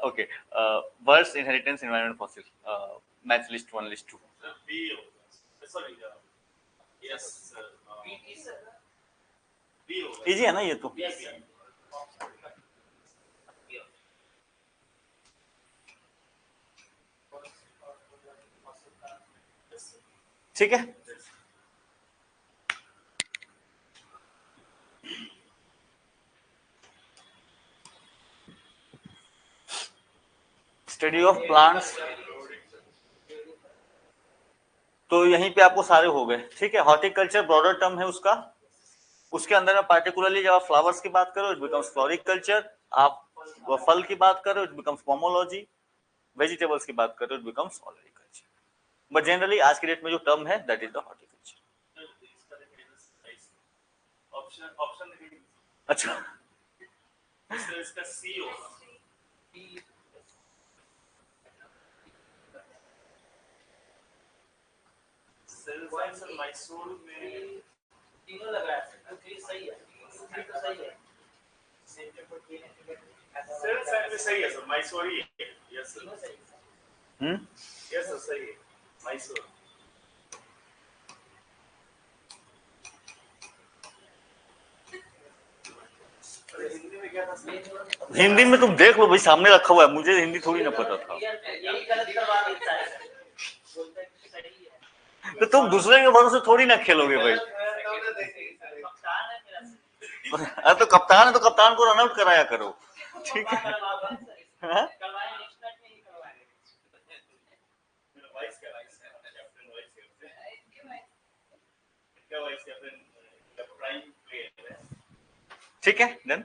Okay, words, inheritance, environment, fossil, maths list 1, list 2। Sorry, yes sir, B होगा। इजी है ना ये तो? ठीक है, स्टडी ऑफ प्लांट्स, तो यहीं पे आपको सारे हो गए। ठीक है, हॉर्टिकल्चर ब्रॉडर टर्म है उसका, उसके अंदर में पार्टिकुलरली जब आप फ्लावर्स की बात करो इट बिकम्स फ्लोरिकल्चर, आप फल की बात करो इट बिकम्स पोमोलॉजी, वेजिटेबल्स की बात करो इट बिकम्स ऑलरिकल्चर। बट जनरली आज के डेट में जो टर्म है that is the horticulture. Option अच्छा, इसका सी होगा। सेल्स आंसर मैसूर में तीनों लग रहा है, तो सही है, तो सही है। सेल्स आंसर सही है सर, मैसूर ही है। यस सर, यस सर, सही है मैसूर। हिंदी में क्या था? हिंदी में तुम देख लो भाई, सामने रखा हुआ है, मुझे हिंदी थोड़ी ना पता था। यही गलत करवा देता है, बोलते हैं कि सही है। तो तुम दूसरे के भरोसे थोड़ी ना खेलोगे भाई। अरे तो कप्तान है तो कप्तान को रन आउट कराया करो। ठीक है, हाँ? ठीक है, डन।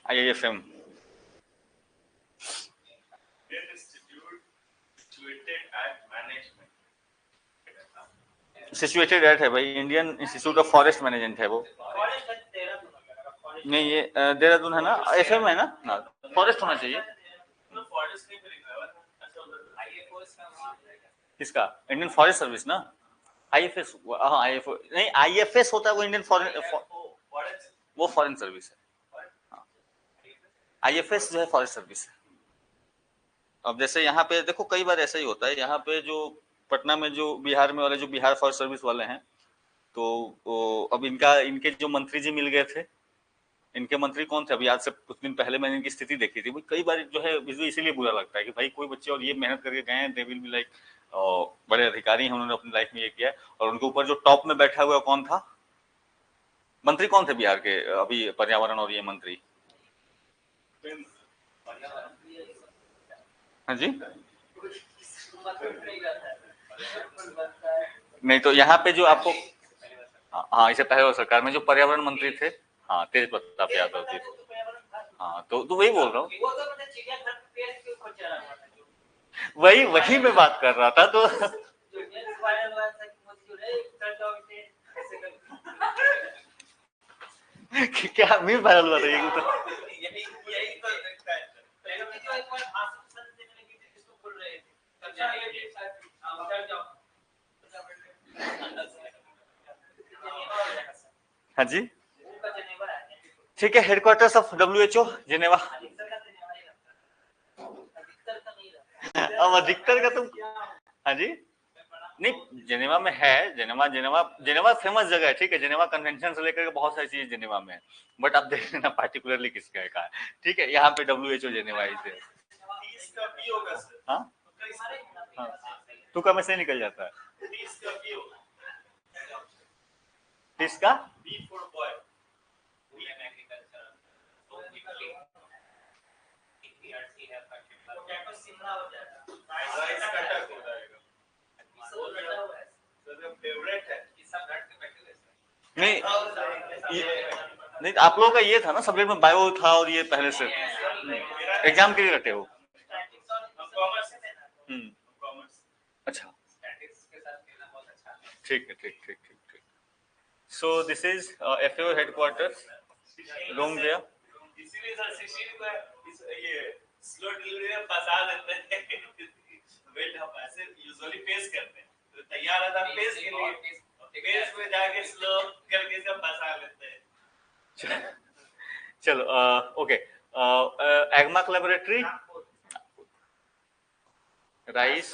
IIFM सिचुएटेड एट है भाई, Indian institute of forest management है वो। नहीं ये देहरादून है ना, एफएम है ना, फॉरेस्ट होना चाहिए। फॉरेस्ट नहीं करेंगे किसका? इंडियन फॉरेस्ट सर्विस ना, आईएफएस। हाँ आईएफएस नहीं, आईएफएस होता है वो इंडियन फॉरेन, वो फॉरेन सर्विस है। आईएफएस जो है फॉरेस्ट सर्विस है। अब जैसे यहाँ पे देखो कई बार ऐसा ही होता है, यहाँ पे जो पटना में जो बिहार में वाले, जो बिहार फॉरेस्ट सर्विस वाले हैं, तो अब इनके जो मंत्री जी मिल गए थे। इनके मंत्री कौन थे? अभी आज से कुछ दिन पहले मैंने इनकी स्थिति देखी थी। कई बार जो है इसीलिए बुरा लगता है कि भाई कोई बच्चे और ये मेहनत करके गए हैं, दे विल बी लाइक बड़े अधिकारी हैं, उन्होंने अपनी लाइफ में ये किया है। और उनके ऊपर जो टॉप में बैठा हुआ कौन था? मंत्री कौन थे बिहार के अभी पर्यावरण और ये मंत्री? हाँ जी, नहीं तो यहाँ पे जो आपको, हाँ इससे पहले सरकार में जो पर्यावरण मंत्री थे, हाँ तेज प्रताप यादव थे। हाँ तो वही बोल रहा हूँ, वही मैं बात कर रहा था। तो क्या मीम वायरल हुआ था ये तो? हाँ जी, ठीक है। Headquarters of WHO Geneva. अब अधिकतर का तुम, हाँ जी, नहीं जिनेवा में है, जिनेवा फेमस जगह है, ठीक है। जिनेवा कन्वेंशन से लेकर के बहुत सारी चीजें जिनेवा में है, बट आप देख लेना पार्टिकुलरली किसका है, ठीक है। यहाँ पे WHO जिनेवा इसे, हाँ तुका में से निकल जाता है। किसका? नहीं नहीं आप लोगों का ये था ना, सब्जेक्ट में बायो था और ये पहले से एग्जाम के लिए रटे हो। अच्छा ठीक है, ठीक। सो this is FAO headquarters, room गया। इसीलिए सर शिशिर को ये स्लो डिलीवरी में फंसा देते हैं। वेट हम ऐसे यूजुअली पेश करते हैं, तो तैयार रहता है पेश के लिए, पेश में जाके स्लो करके सब फंसा लेते हैं। चलो ओके, एगमाक लेबोरेटरी, राइस,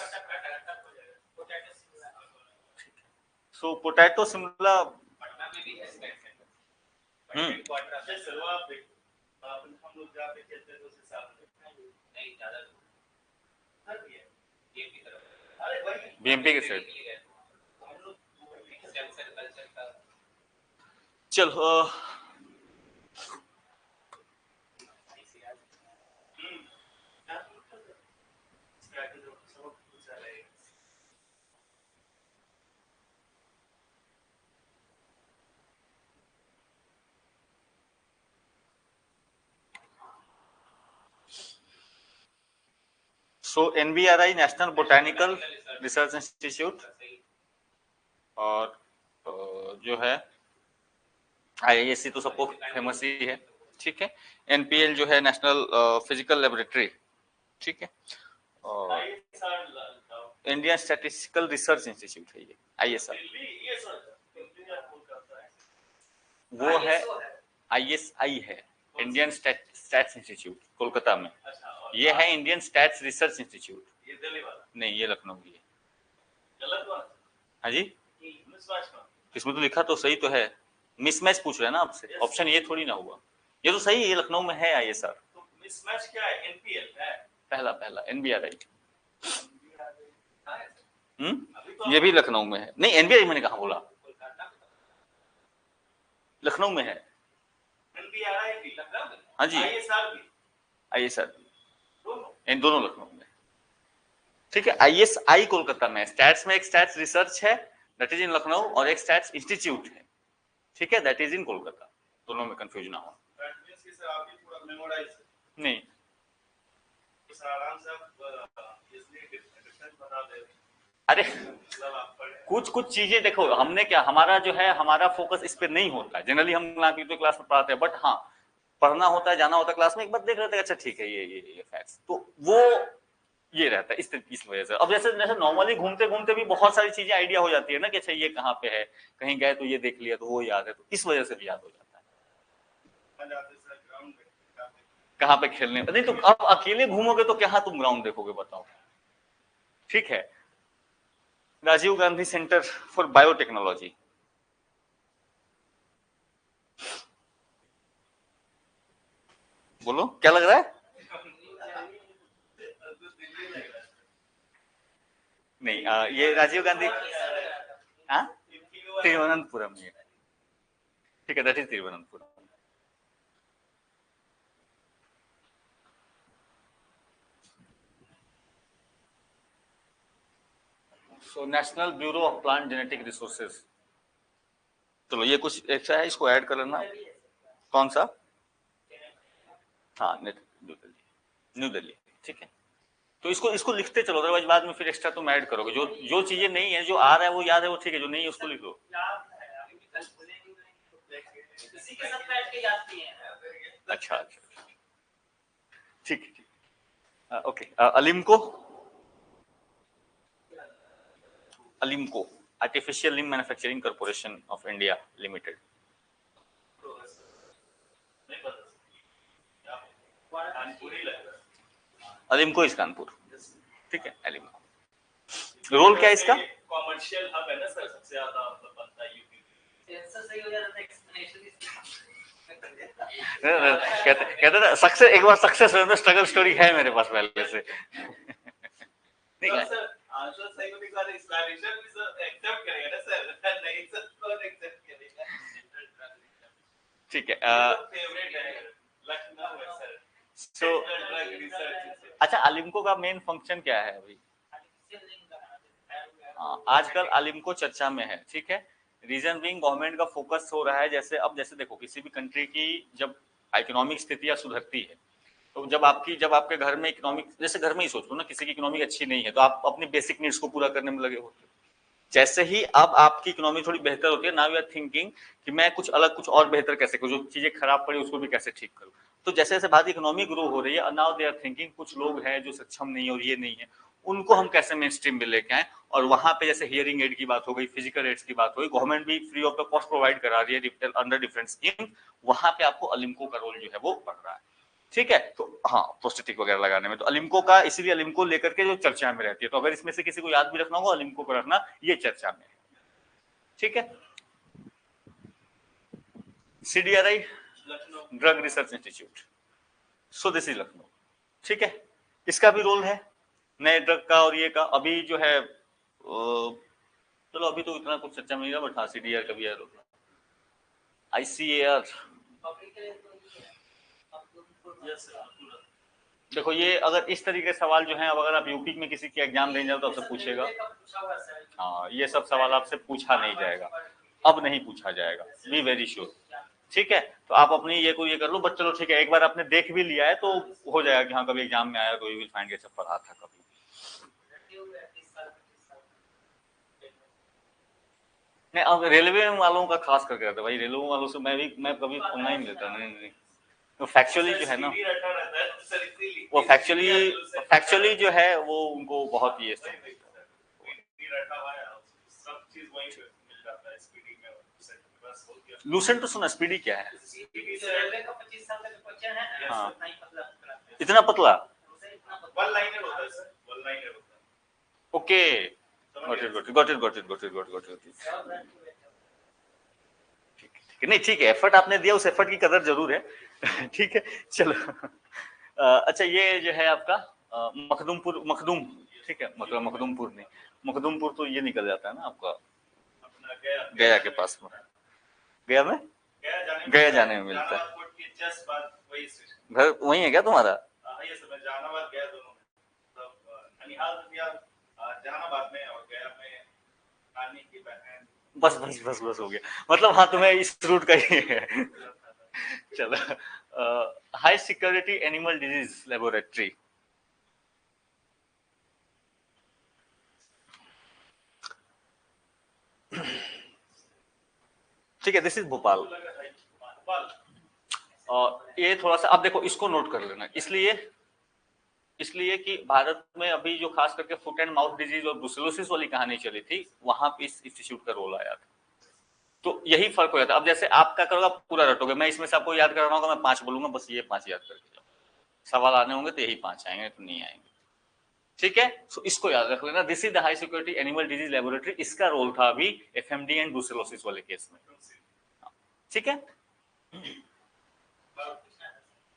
सो पोटैटो शिमला, हम लोग जहाँ पे खेलते हैं उस हिसाब से नहीं ज्यादा BMP के साइड। चलो सो NBRI national botanical research institute, और जो है IISc तो सबको फेमस ही है, ठीक है। NPL जो है नेशनल फिजिकल लेबोरेटरी, ठीक है। और इंडियन स्टैटिस्टिकल रिसर्च इंस्टीट्यूट है ये ISR, वो है ISI है, इंडियन स्टैट्स इंस्टीट्यूट कोलकाता में। ये है इंडियन स्टैट्स रिसर्च इंस्टीट्यूट, ये दिल्ली वाला, नहीं ये लखनऊ की है। गलत बात। हाँ जी, इसमें तो लिखा तो सही तो है, मिसमैच पूछ रहे हैं ना आपसे, ऑप्शन ये थोड़ी ना हुआ, ये तो सही है, ये लखनऊ में है ISR। तो मिसमैच क्या है? NPL है पहला NBRI, ये भी लखनऊ में है। नहीं NBRI मैंने कहा बोला, लखनऊ में है। NBRI भी लखनऊ में, हाँ जी, ISR भी, इन दोनों लखनऊ में, ठीक है। ISI कोलकाता में, स्टैट्स में एक स्टैट्स रिसर्च है दैट इज इन लखनऊ, और एक स्टैट्स इंस्टीट्यूट है, ठीक है, दैट इज इन कोलकाता। दोनों में कंफ्यूज ना हो। नहीं अरे कुछ चीजें देखो, हमने क्या, हमारा जो है हमारा फोकस इस पे नहीं होता है जनरली, हम क्लास में पढ़ाते हैं, बट हाँ पढ़ना होता है, जाना होता है क्लास में, एक बार देख लेते हैं अच्छा ठीक है ये फैक्ट्स, तो वो ये रहता है इस वजह से। अब जैसे जैसे नॉर्मली घूमते घूमते भी बहुत सारी चीजें आइडिया हो जाती है ना कि अच्छा ये कहाँ पे है, कहीं गए तो ये देख लिया तो वो याद है, तो इस वजह से भी याद हो जाता है। कहाँ पे खेलने, नहीं तो अब अकेले घूमोगे तो क्या तुम ग्राउंड देखोगे बताओ। ठीक है, Rajiv Gandhi centre for biotechnology, बोलो क्या लग रहा है? नहीं ये राजीव गांधी, हाँ तिरुवनंतपुरम ये, ठीक है, that is Thiruvananthapuram. So national bureau of plant genetic resources, चलो ये कुछ ऐसा है, इसको ऐड कर लेना। कौन सा? हाँ न्यू दिल्ली, न्यू दिल्ली, ठीक है। तो इसको इसको लिखते चलो, अदरवाइज बाद में फिर एक्स्ट्रा तुम ऐड करोगे। जो जो चीजें नहीं है, जो आ रहा है वो याद है वो ठीक है, जो नहीं है उसको लिख दो। इसी के साथ बैठ के याद किए हैं। अच्छा अच्छा, ठीक है ठीक, okay. ALIMCO, ALIMCO artificial limb manufacturing corporation of India limited. ALIMCO is Kanpur, ठीक है। अलिम्को रोल क्या है इसका? कॉमर्शियल हब है ना सर, सबसे ज्यादा मतलब बनता है यूपी। आंसर सही हो जाता है, एक्सप्लेनेशन कहते ना सक्सेस, एक बार सक्सेस हो तो स्ट्रगल स्टोरी है मेरे पास पहले से। ठीक है सर, आंसर सही होने के बाद एक्सप्लेनेशन भी सर एक्सेप्ट करेगा ना सर, नहीं सर कौन एक्सेप्ट करेगा? ठीक है। फेवरेट है लखनऊ है सर। सो अच्छा, अलिम्को का मेन फंक्शन क्या है अभी? आजकल अलिम्को चर्चा में है, ठीक है। रीजन बीइंग गवर्नमेंट का फोकस हो रहा है, जैसे अब जैसे देखो किसी भी कंट्री की जब इकोनॉमिक स्थितियां सुधरती है, तो जब आपके घर में इकोनॉमिक, जैसे घर में ही सोच लो ना, किसी की इकोनॉमिक अच्छी नहीं है तो आप अपनी बेसिक नीड्स को पूरा करने में लगे होते हो। जैसे ही अब आपकी इकोनॉमी थोड़ी बेहतर होती है, नाउ यू आर थिंकिंग कि मैं कुछ अलग कुछ और बेहतर कैसे करूं, जो चीजें खराब पड़ी उसको भी कैसे ठीक करूं। तो जैसे जैसे भारत इकोनॉमी ग्रो हो रही है, नाउ दे आर थिंकिंग कुछ लोग हैं जो सक्षम नहीं है और ये नहीं है, उनको हम कैसे मेन स्ट्रीम में लेके आए। और वहां पे जैसे हियरिंग एड की बात हो गई, फिजिकल एड्स की बात हो गई, गवर्नमेंट भी free of the cost provide करा रही है अंडर डिफरेंट स्कीम, वहां पे आपको अलिम्को का रोल जो है वो बढ़ रहा है, ठीक है। तो हाँ, प्रोस्थेटिक वगैरह लगाने में तो अलिम्को का, इसीलिए अलिम्को लेकर के जो चर्चा में रहती है, तो अगर इसमें से किसी को याद भी रखना होगा अलिम्को को रखना, ये चर्चा में है, ठीक है। CDRI drug research institute, so this is Lucknow, ठीक है। इसका भी रोल है नए ड्रग का और ये का, अभी जो है चलो अभी तो इतना कुछ चर्चा में नहीं रहा, बट हाँ CDR का भी है रोल। ICAR, देखो ये अगर इस तरीके के सवाल जो है, अब अगर आप यूपी में किसी की एग्जाम देने जाओ तो आपसे पूछेगा, हाँ ये सब सवाल आपसे पूछा नहीं जाएगा, अब नहीं पूछा जाएगा, बी वेरी श्योर, ठीक है। तो आप अपनी ये को ये कर लो, बट चलो ठीक है, एक बार आपने देख भी लिया है तो हो जाएगा कि हाँ कभी एग्जाम में आया तो यू विल फाइंड अच्छा पढ़ा था कभी। नहीं, अब रेलवे वालों का खास करके रहता है भाई, रेलवे वालों से मैं कभी पंगा ही नहीं लेता, नहीं तो फैक्चुअली जो है ना, वो फैक्चुअली जो है वो उनको बहुत ही लूसेंट तो सुना, स्पीडी क्या है? हाँ इतना पतला, ओके, गॉट इट। नहीं ठीक है, एफर्ट आपने दिया, उस एफर्ट की कदर जरूर है। ठीक है चलो। अच्छा ये जो है आपका मखदूम, ठीक है, मतलब मखदूमपुर नहीं, मखदूमपुर तो ये निकल जाता है ना आपका गया के पास में, गया गया जाने में मिलता है, घर वही है क्या तुम्हारा? बस हो गया, मतलब हाँ तुम्हें इस रूट का ही है। चलो, high security animal disease laboratory, ठीक है, दिस इज भोपाल। ये थोड़ा सा अब देखो, इसको नोट कर लेना, इसलिए कि भारत में अभी जो खास करके फुट एंड माउथ डिजीज और ब्रुसेलोसिस वाली कहानी चली थी, वहां पे इस इंस्टीट्यूट का रोल आया था। तो यही फर्क हो जाता है। अब जैसे आपका करोगे पूरा रटोगे, मैं इसमें से आपको याद करवाना होगा, मैं 5 बोलूंगा, बस ये 5 याद करके जाओ। सवाल आने होंगे तो यही 5 आएंगे, तो नहीं आएंगे। ठीक है, तो इसको याद रख लेना। This is the high security animal disease laboratory. इसका रोल था अभी एफएमडी एंड ब्रुसेलोसिस वाले केस में। ठीक है,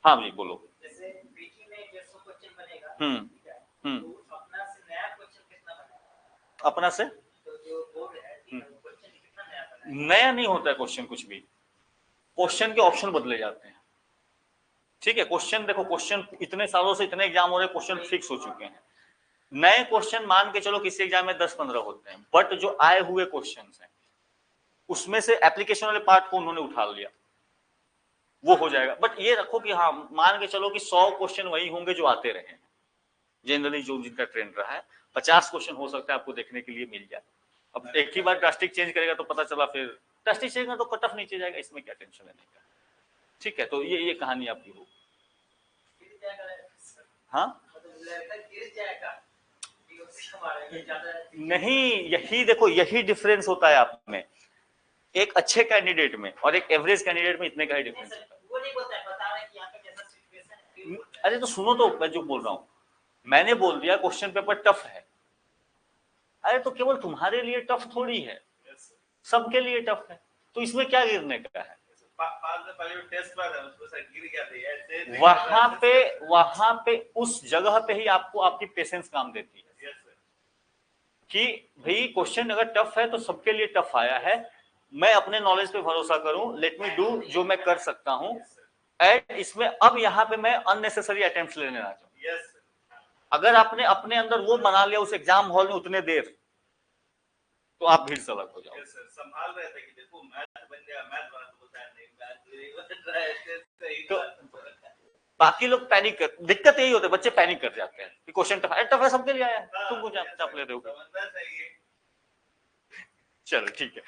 हाँ जी बोलो। जैसे पीटी में 150 क्वेश्चन बनेगा, ठीक है, तो अपना से नया क्वेश्चन कितना बनेगा? अपना से तो जो बोर्ड है क्वेश्चन कितना नया बनेगा? नया नहीं होता है क्वेश्चन, कुछ भी। क्वेश्चन के ऑप्शन बदले जाते हैं। ठीक है, क्वेश्चन देखो, क्वेश्चन इतने सालों से इतने एग्जाम हो रहे, क्वेश्चन फिक्स हो चुके हैं। नए क्वेश्चन मान के चलो किसी एग्जाम में 10-15 होते हैं, बट जो आए हुए क्वेश्चन हैं उसमें से एप्लीकेशन वाले पार्ट को उन्होंने उठा लिया, वो हो जाएगा। बट ये रखो कि हाँ, मान के चलो कि 100 क्वेश्चन वही होंगे जो आते रहे हैं जनरली, जो जिनका ट्रेंड रहा है। 50 क्वेश्चन हो सकता है आपको देखने के लिए मिल जाए। अब एक ही बार ड्रास्टिक चेंज करेगा तो पता चला फिर ड्रास्टिक चेंज में तो कट ऑफ नीचे जाएगा, इसमें क्या टेंशन लेने का। ठीक है, तो ये कहानी आपकी हो। हाँ नहीं, यही देखो, यही डिफरेंस होता है आप में, एक अच्छे कैंडिडेट में और एक एवरेज कैंडिडेट में इतने का ही डिफरेंस होता है। वो नहीं बोलता है, बता रहे हैं कि यहाँ पे जैसा सिचुएशन है। अरे तो सुनो तो, मैं जो बोल रहा हूँ, मैंने बोल दिया क्वेश्चन पेपर टफ है। अरे तो केवल तुम्हारे लिए टफ थोड़ी है, सबके लिए टफ है, तो इसमें क्या गिरने का है। वहां पे उस जगह पे ही आपको आपकी पेशेंस काम देती है कि भाई क्वेश्चन अगर टफ है तो सबके लिए टफ आया है, मैं अपने नॉलेज पे भरोसा करूं, लेट मी डू जो मैं कर सकता हूं। एंड इसमें अब यहाँ पे मैं अननेसेसरी अटेम्प्ट्स लेने ना चाहूं। अगर आपने अपने अंदर वो बना लिया उस एग्जाम हॉल में उतने देर, तो आप भीड़ सलग हो जाओ। संभाल रहे थे कि देखो मैथ बन गया, मैथ बना तो बोलता है नहीं, मैथ तो बाकी लोग पैनिक कर, दिक्कत यही होती है, बच्चे पैनिक कर जाते हैं कि क्वेश्चन टफ है सबके लिए आया है, तुम कुछ चाप ले रहे हो। चलो ठीक है,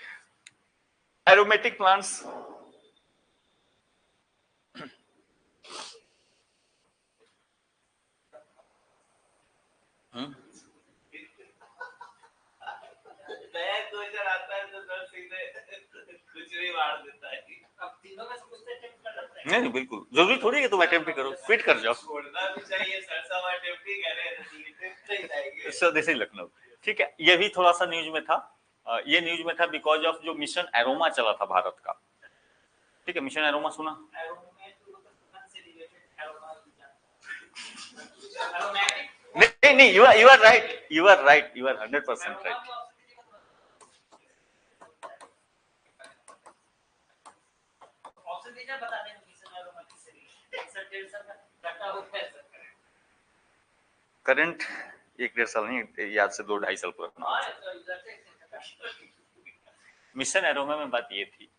एरोमेटिक प्लांट्स। नया क्वेश्चन आता है तो सर सीधे कुछ भी मार देता है। अब तीनों में से कुछ अटेम्प्ट करना पड़ेगा। नहीं बिल्कुल जरूरी थोड़ी है तुम अटेम्प्ट करो, क्विट कर जाओ। छोड़ना भी चाहिए, सर सब अटेम्प्ट ही करें। Sir this is Lucknow. ठीक है, ये भी थोड़ा सा न्यूज में था। ये न्यूज में था बिकॉज ऑफ जो मिशन एरोमा चला था भारत का। ठीक है, मिशन एरोमा सुना? नहीं, you are right, you are 100% right। Current 1-1.5 साल नहीं, याद से 2-2.5 साल पुराना। मिशन एरोमा में बात ये थी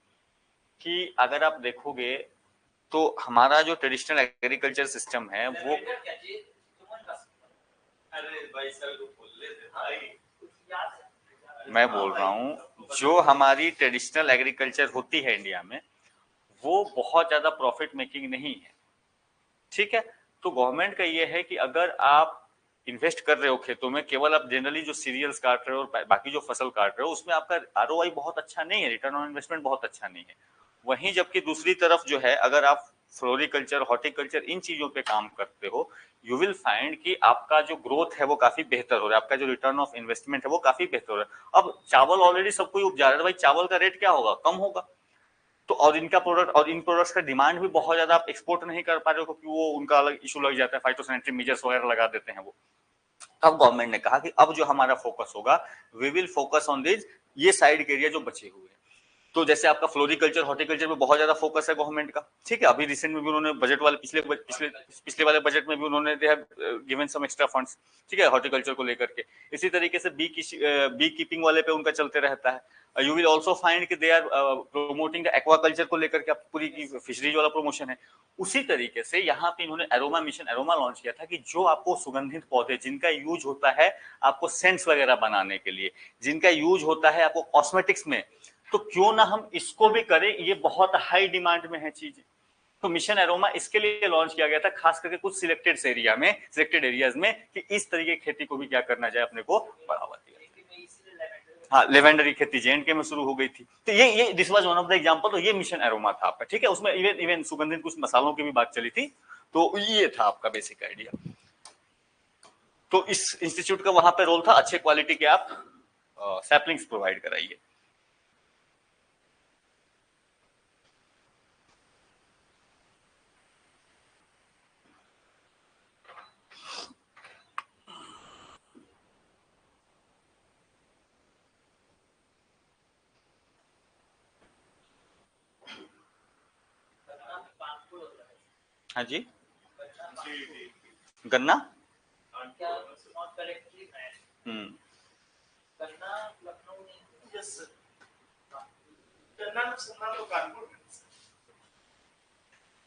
कि अगर आप देखोगे तो हमारा जो ट्रेडिशनल एग्रीकल्चर सिस्टम है वो, अरे भाई सर को बोल लेते भाई, मैं बोल रहा हूँ जो हमारी ट्रेडिशनल एग्रीकल्चर होती है इंडिया में, वो बहुत ज्यादा प्रॉफिट मेकिंग नहीं है। ठीक है, तो गवर्नमेंट का ये है कि अगर आप इन्वेस्ट कर रहे हो खेतों में, केवल आप जनरली जो सीरियल्स काट रहे हो और बाकी जो फसल काट रहे हो, उसमें आपका आरओआई बहुत अच्छा नहीं है, रिटर्न ऑन इन्वेस्टमेंट बहुत अच्छा नहीं है। वहीं जबकि दूसरी तरफ जो है, अगर आप फ्लोरिकल्चर, हॉर्टिकल्चर इन चीजों पे काम करते हो, यू विल फाइंड कि आपका जो ग्रोथ है वो काफी बेहतर हो रहा है, आपका जो रिटर्न ऑफ इन्वेस्टमेंट है वो काफी बेहतर हो रहा है। अब चावल ऑलरेडी सब कोई उपजा रहा है, भाई चावल का रेट क्या होगा, कम होगा। तो और इनका प्रोडक्ट और इन प्रोडक्ट्स का डिमांड भी बहुत ज्यादा आप एक्सपोर्ट नहीं कर पा रहे हो, क्योंकि वो उनका अलग इशू लग जाता है, फाइटोसैनिटरी मेजर्स वगैरह लगा देते हैं वो। अब गवर्नमेंट ने कहा कि अब जो हमारा फोकस होगा, we will focus on this, ये साइड के एरिया जो बचे हुए हैं। तो जैसे आपका फ्लोरिकल्चर, हॉर्टिकल्चर में बहुत ज्यादा फोकस है गवर्नमेंट का। ठीक है, अभी रिसेंट में भी उन्होंने बजट वाले पिछले वाले बजट में भी उन्होंने they have given some extra funds. ठीक है, हॉर्टिकल्चर को लेकर के। इसी तरीके से बी कीपिंग वाले पे उनका चलते रहता है। यू विल ऑल्सो फाइंड कि they are promoting the aquaculture को लेकर के पूरी की फिशरीज वाला प्रमोशन है। उसी तरीके से यहाँ पे इन्होंने एरोमा मिशन एरोमा लॉन्च किया था कि जो आपको सुगंधित पौधे जिनका यूज होता है आपको सेंट्स वगैरह बनाने के लिए, जिनका यूज होता है आपको कॉस्मेटिक्स में, तो क्यों ना हम इसको भी करें, ये बहुत हाई डिमांड में है चीजें। तो मिशन एरोमा इसके लिए लॉन्च किया गया था, खास करके कुछ सिलेक्टेड एरियाज में कि इस तरीके की खेती को भी क्या करना चाहिए, अपने को बढ़ावा दिया। हाँ, लेवेंडर की खेती J&K में शुरू हो गई थी। तो ये this was one of the example. तो ये मिशन एरोमा था आपका, ठीक है। उसमें इवन सुगंधित कुछ मसालों की भी बात चली थी। तो ये था आपका बेसिक आइडिया। तो इस इंस्टीट्यूट का वहां पे रोल था, अच्छे क्वालिटी के आप सैपलिंग्स प्रोवाइड कराइए। हाँ जी, गन्ना। गन्ना लखनऊ में यस सर, गन्ना नुकसान तो कानपुर में।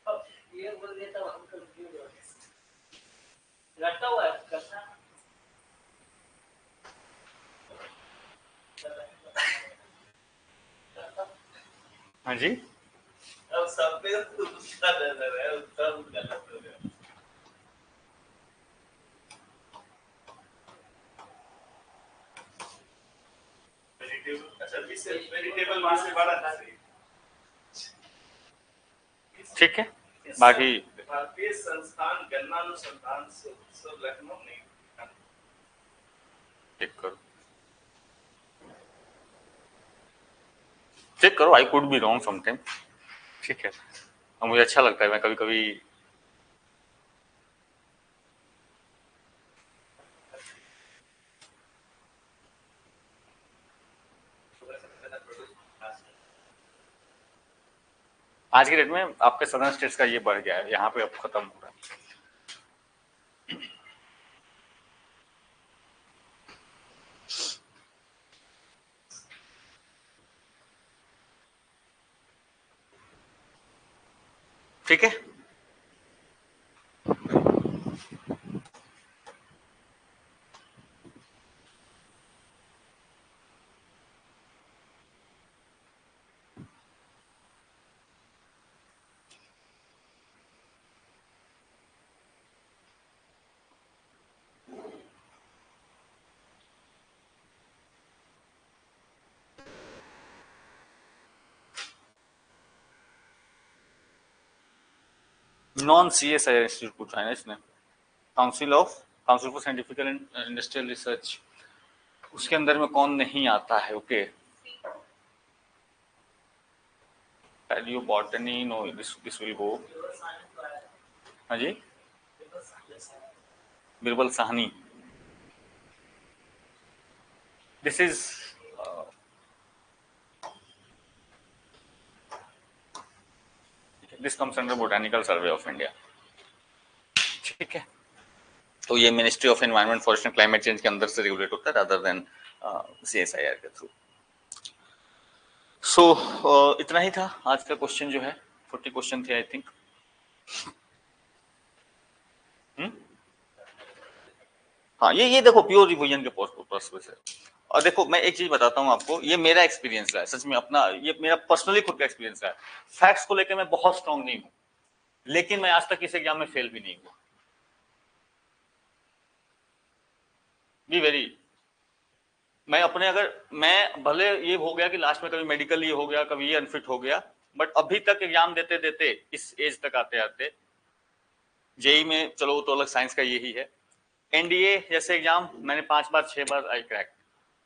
अब ये बोल देता हूं हम कंफ्यूज हो गए, लटका हुआ है गन्ना। हाँ जी, अब सब पे तो दूसरा नजर है, सब गलत हो गया। वेजिटेबल वहां से बड़ा था। ठीक है। बाकी भारतीय संस्थान गन्ना अनुसंधान सब लखनऊ नहीं। चेक करो, I could be wrong sometime, ठीक है। और मुझे अच्छा लगता है, मैं कभी कभी आज के डेट में आपके सदर्न स्टेट्स का ये बढ़ गया है, यहाँ पे अब खत्म हो रहा है। ठीक है, नॉन CSI इंस्टीट्यूट पूछा है ना इसने, council for scientific and industrial research, उसके अंदर में कौन नहीं आता है? Okay, palaeobotany, no, this will go. हाँ जी, Birbal Sahni, this is this comes under botanical survey of India, ठीक है। तो ये ministry of environment, forest and climate change के अंदर से रेगुलेट होता है, रादर देन CSIR के थ्रू। सो इतना ही था आज का क्वेश्चन जो है, 40 क्वेश्चन थे आई थिंक। हाँ, ये देखो प्योर रिवीजन के पर्पस से। और देखो मैं एक चीज बताता हूँ आपको, ये मेरा एक्सपीरियंस रहा है, सच में अपना, ये मेरा पर्सनली खुद का एक्सपीरियंस रहा है। फैक्ट्स को लेकर मैं बहुत स्ट्रांग नहीं हूँ, लेकिन मैं आज तक इस एग्जाम में फेल भी नहीं हुआ। बी वेरी, मैं अपने, अगर मैं भले ये हो गया कि लास्ट में कभी मेडिकल ये हो गया, कभी ये अनफिट हो गया, बट अभी तक एग्जाम देते देते इस एज तक आते आते, जेई में चलो वो तो अलग, साइंस का यही है, NDA जैसे एग्जाम मैंने 5 बार 6 बार आई क्रैक,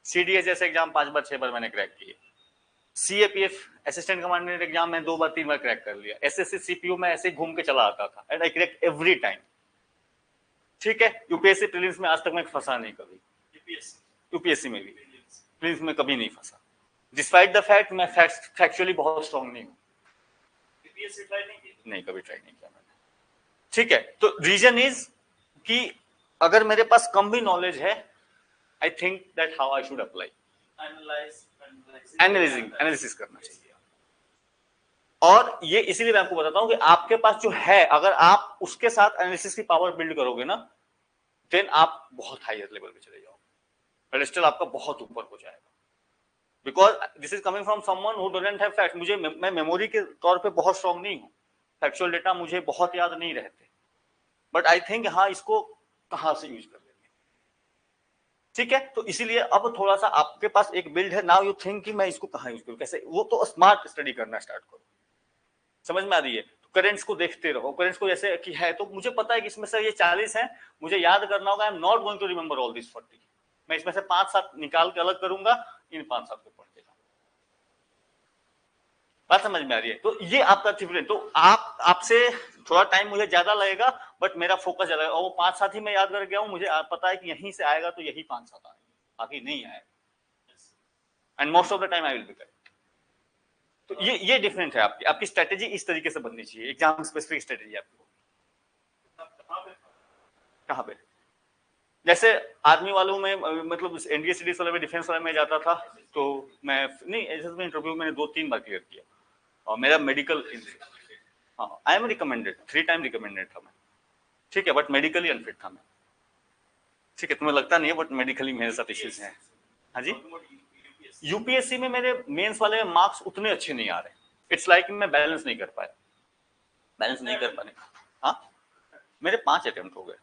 CDS जैसे एग्जाम 5 बार 6 बार मैंने क्रैक किए, CAPF असिस्टेंट कमांडेंट एग्जाम में 2 बार 3 बार क्रैक कर लिया, SSC CPO में ऐसे घूम के चला आता था and I crack every time, ठीक है। UPSC प्रीलिम्स में आज तक मैं फंसा नहीं कभी, UPSC में भी प्रीलिम्स में कभी नहीं फंसा, डिस्पाइट द फैक्ट मैं फैक्चुअली बहुत स्ट्रांग नहीं हूँ, नहीं कभी ट्राई नहीं किया मैंने, ठीक है। तो रीजन इज कि अगर मेरे पास कम भी नॉलेज है, I think that how I should apply, analysis करना चाहिए। और ये इसीलिए मैं आपको बताता हूं कि आपके पास जो है, अगर आप उसके साथ एनालिसिस की पावर बिल्ड करोगे ना, देन आप बहुत हायर लेवल पे चले जाओगे, पेडेस्टल आपका बहुत ऊपर हो जाएगा, because this is coming from someone who doesn't have fact. मैं मेमोरी के तौर पे बहुत स्ट्रांग नहीं हूं, फैक्चुअल डेटा मुझे बहुत याद नहीं रहते, बट आई थिंक हाँ इसको कहाँ से यूज कर लेंगे, ठीक है। तो इसीलिए अब थोड़ा सा आपके पास एक बिल्ड है, नाउ यू थिंक कि मैं इसको कहाँ यूज करूँ, कैसे, वो तो स्मार्ट स्टडी करना स्टार्ट करो। समझ में आ रही है? तो करेंट्स को देखते रहो, करेंट्स को जैसे कि है तो मुझे पता है कि इसमें से ये 40 है, मुझे याद करना होगा, I'm not going to remember all this 40, मैं इसमें से 5-7 निकाल के अलग करूंगा, इन 5-7 को पढ़ देगा। बात समझ में आ रही है? तो ये आपका डिफरेंस, तो आपसे थोड़ा टाइम मुझे ज्यादा लगेगा, बट मेरा फोकस ज्यादा है, और वो 5-7 ही मैं याद कर गया हूँ, मुझे पता है कि यहीं से आएगा तो यही 5-7 आएंगे, बाकी नहीं आएगा, and most of the time I will be correct. तो ये डिफरेंट है, आपकी स्ट्रेटेजी इस तरीके से बननी चाहिए, एग्जाम स्पेसिफिक स्ट्रेटेजी आपको। कहाँ पे? जैसे आर्मी वालों में, मतलब एनडीए सीडीएस वाले में, डिफेंस वाले में जाता था, तो मैं नहीं, ऐसे इंटरव्यू मैंने 2-3 बार क्लियर किया, और मेरा मेडिकल, हाँ I am recommended, 3 time recommended था मैं, ठीक है, बट मेडिकली अनफिट था मैं, ठीक है, तुम्हें लगता नहीं है, बट मेडिकली मेरे साथ इश्यूज हैं। हाँ जी, यूपीएससी में मेरे मेंस वाले मार्क्स उतने अच्छे नहीं आ रहे, इट्स लाइक मैं बैलेंस नहीं कर पाया, बैलेंस नहीं कर पाने। हाँ, मेरे 5 अटेम्प्ट हो गए।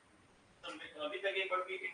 अभी तक एक बार भी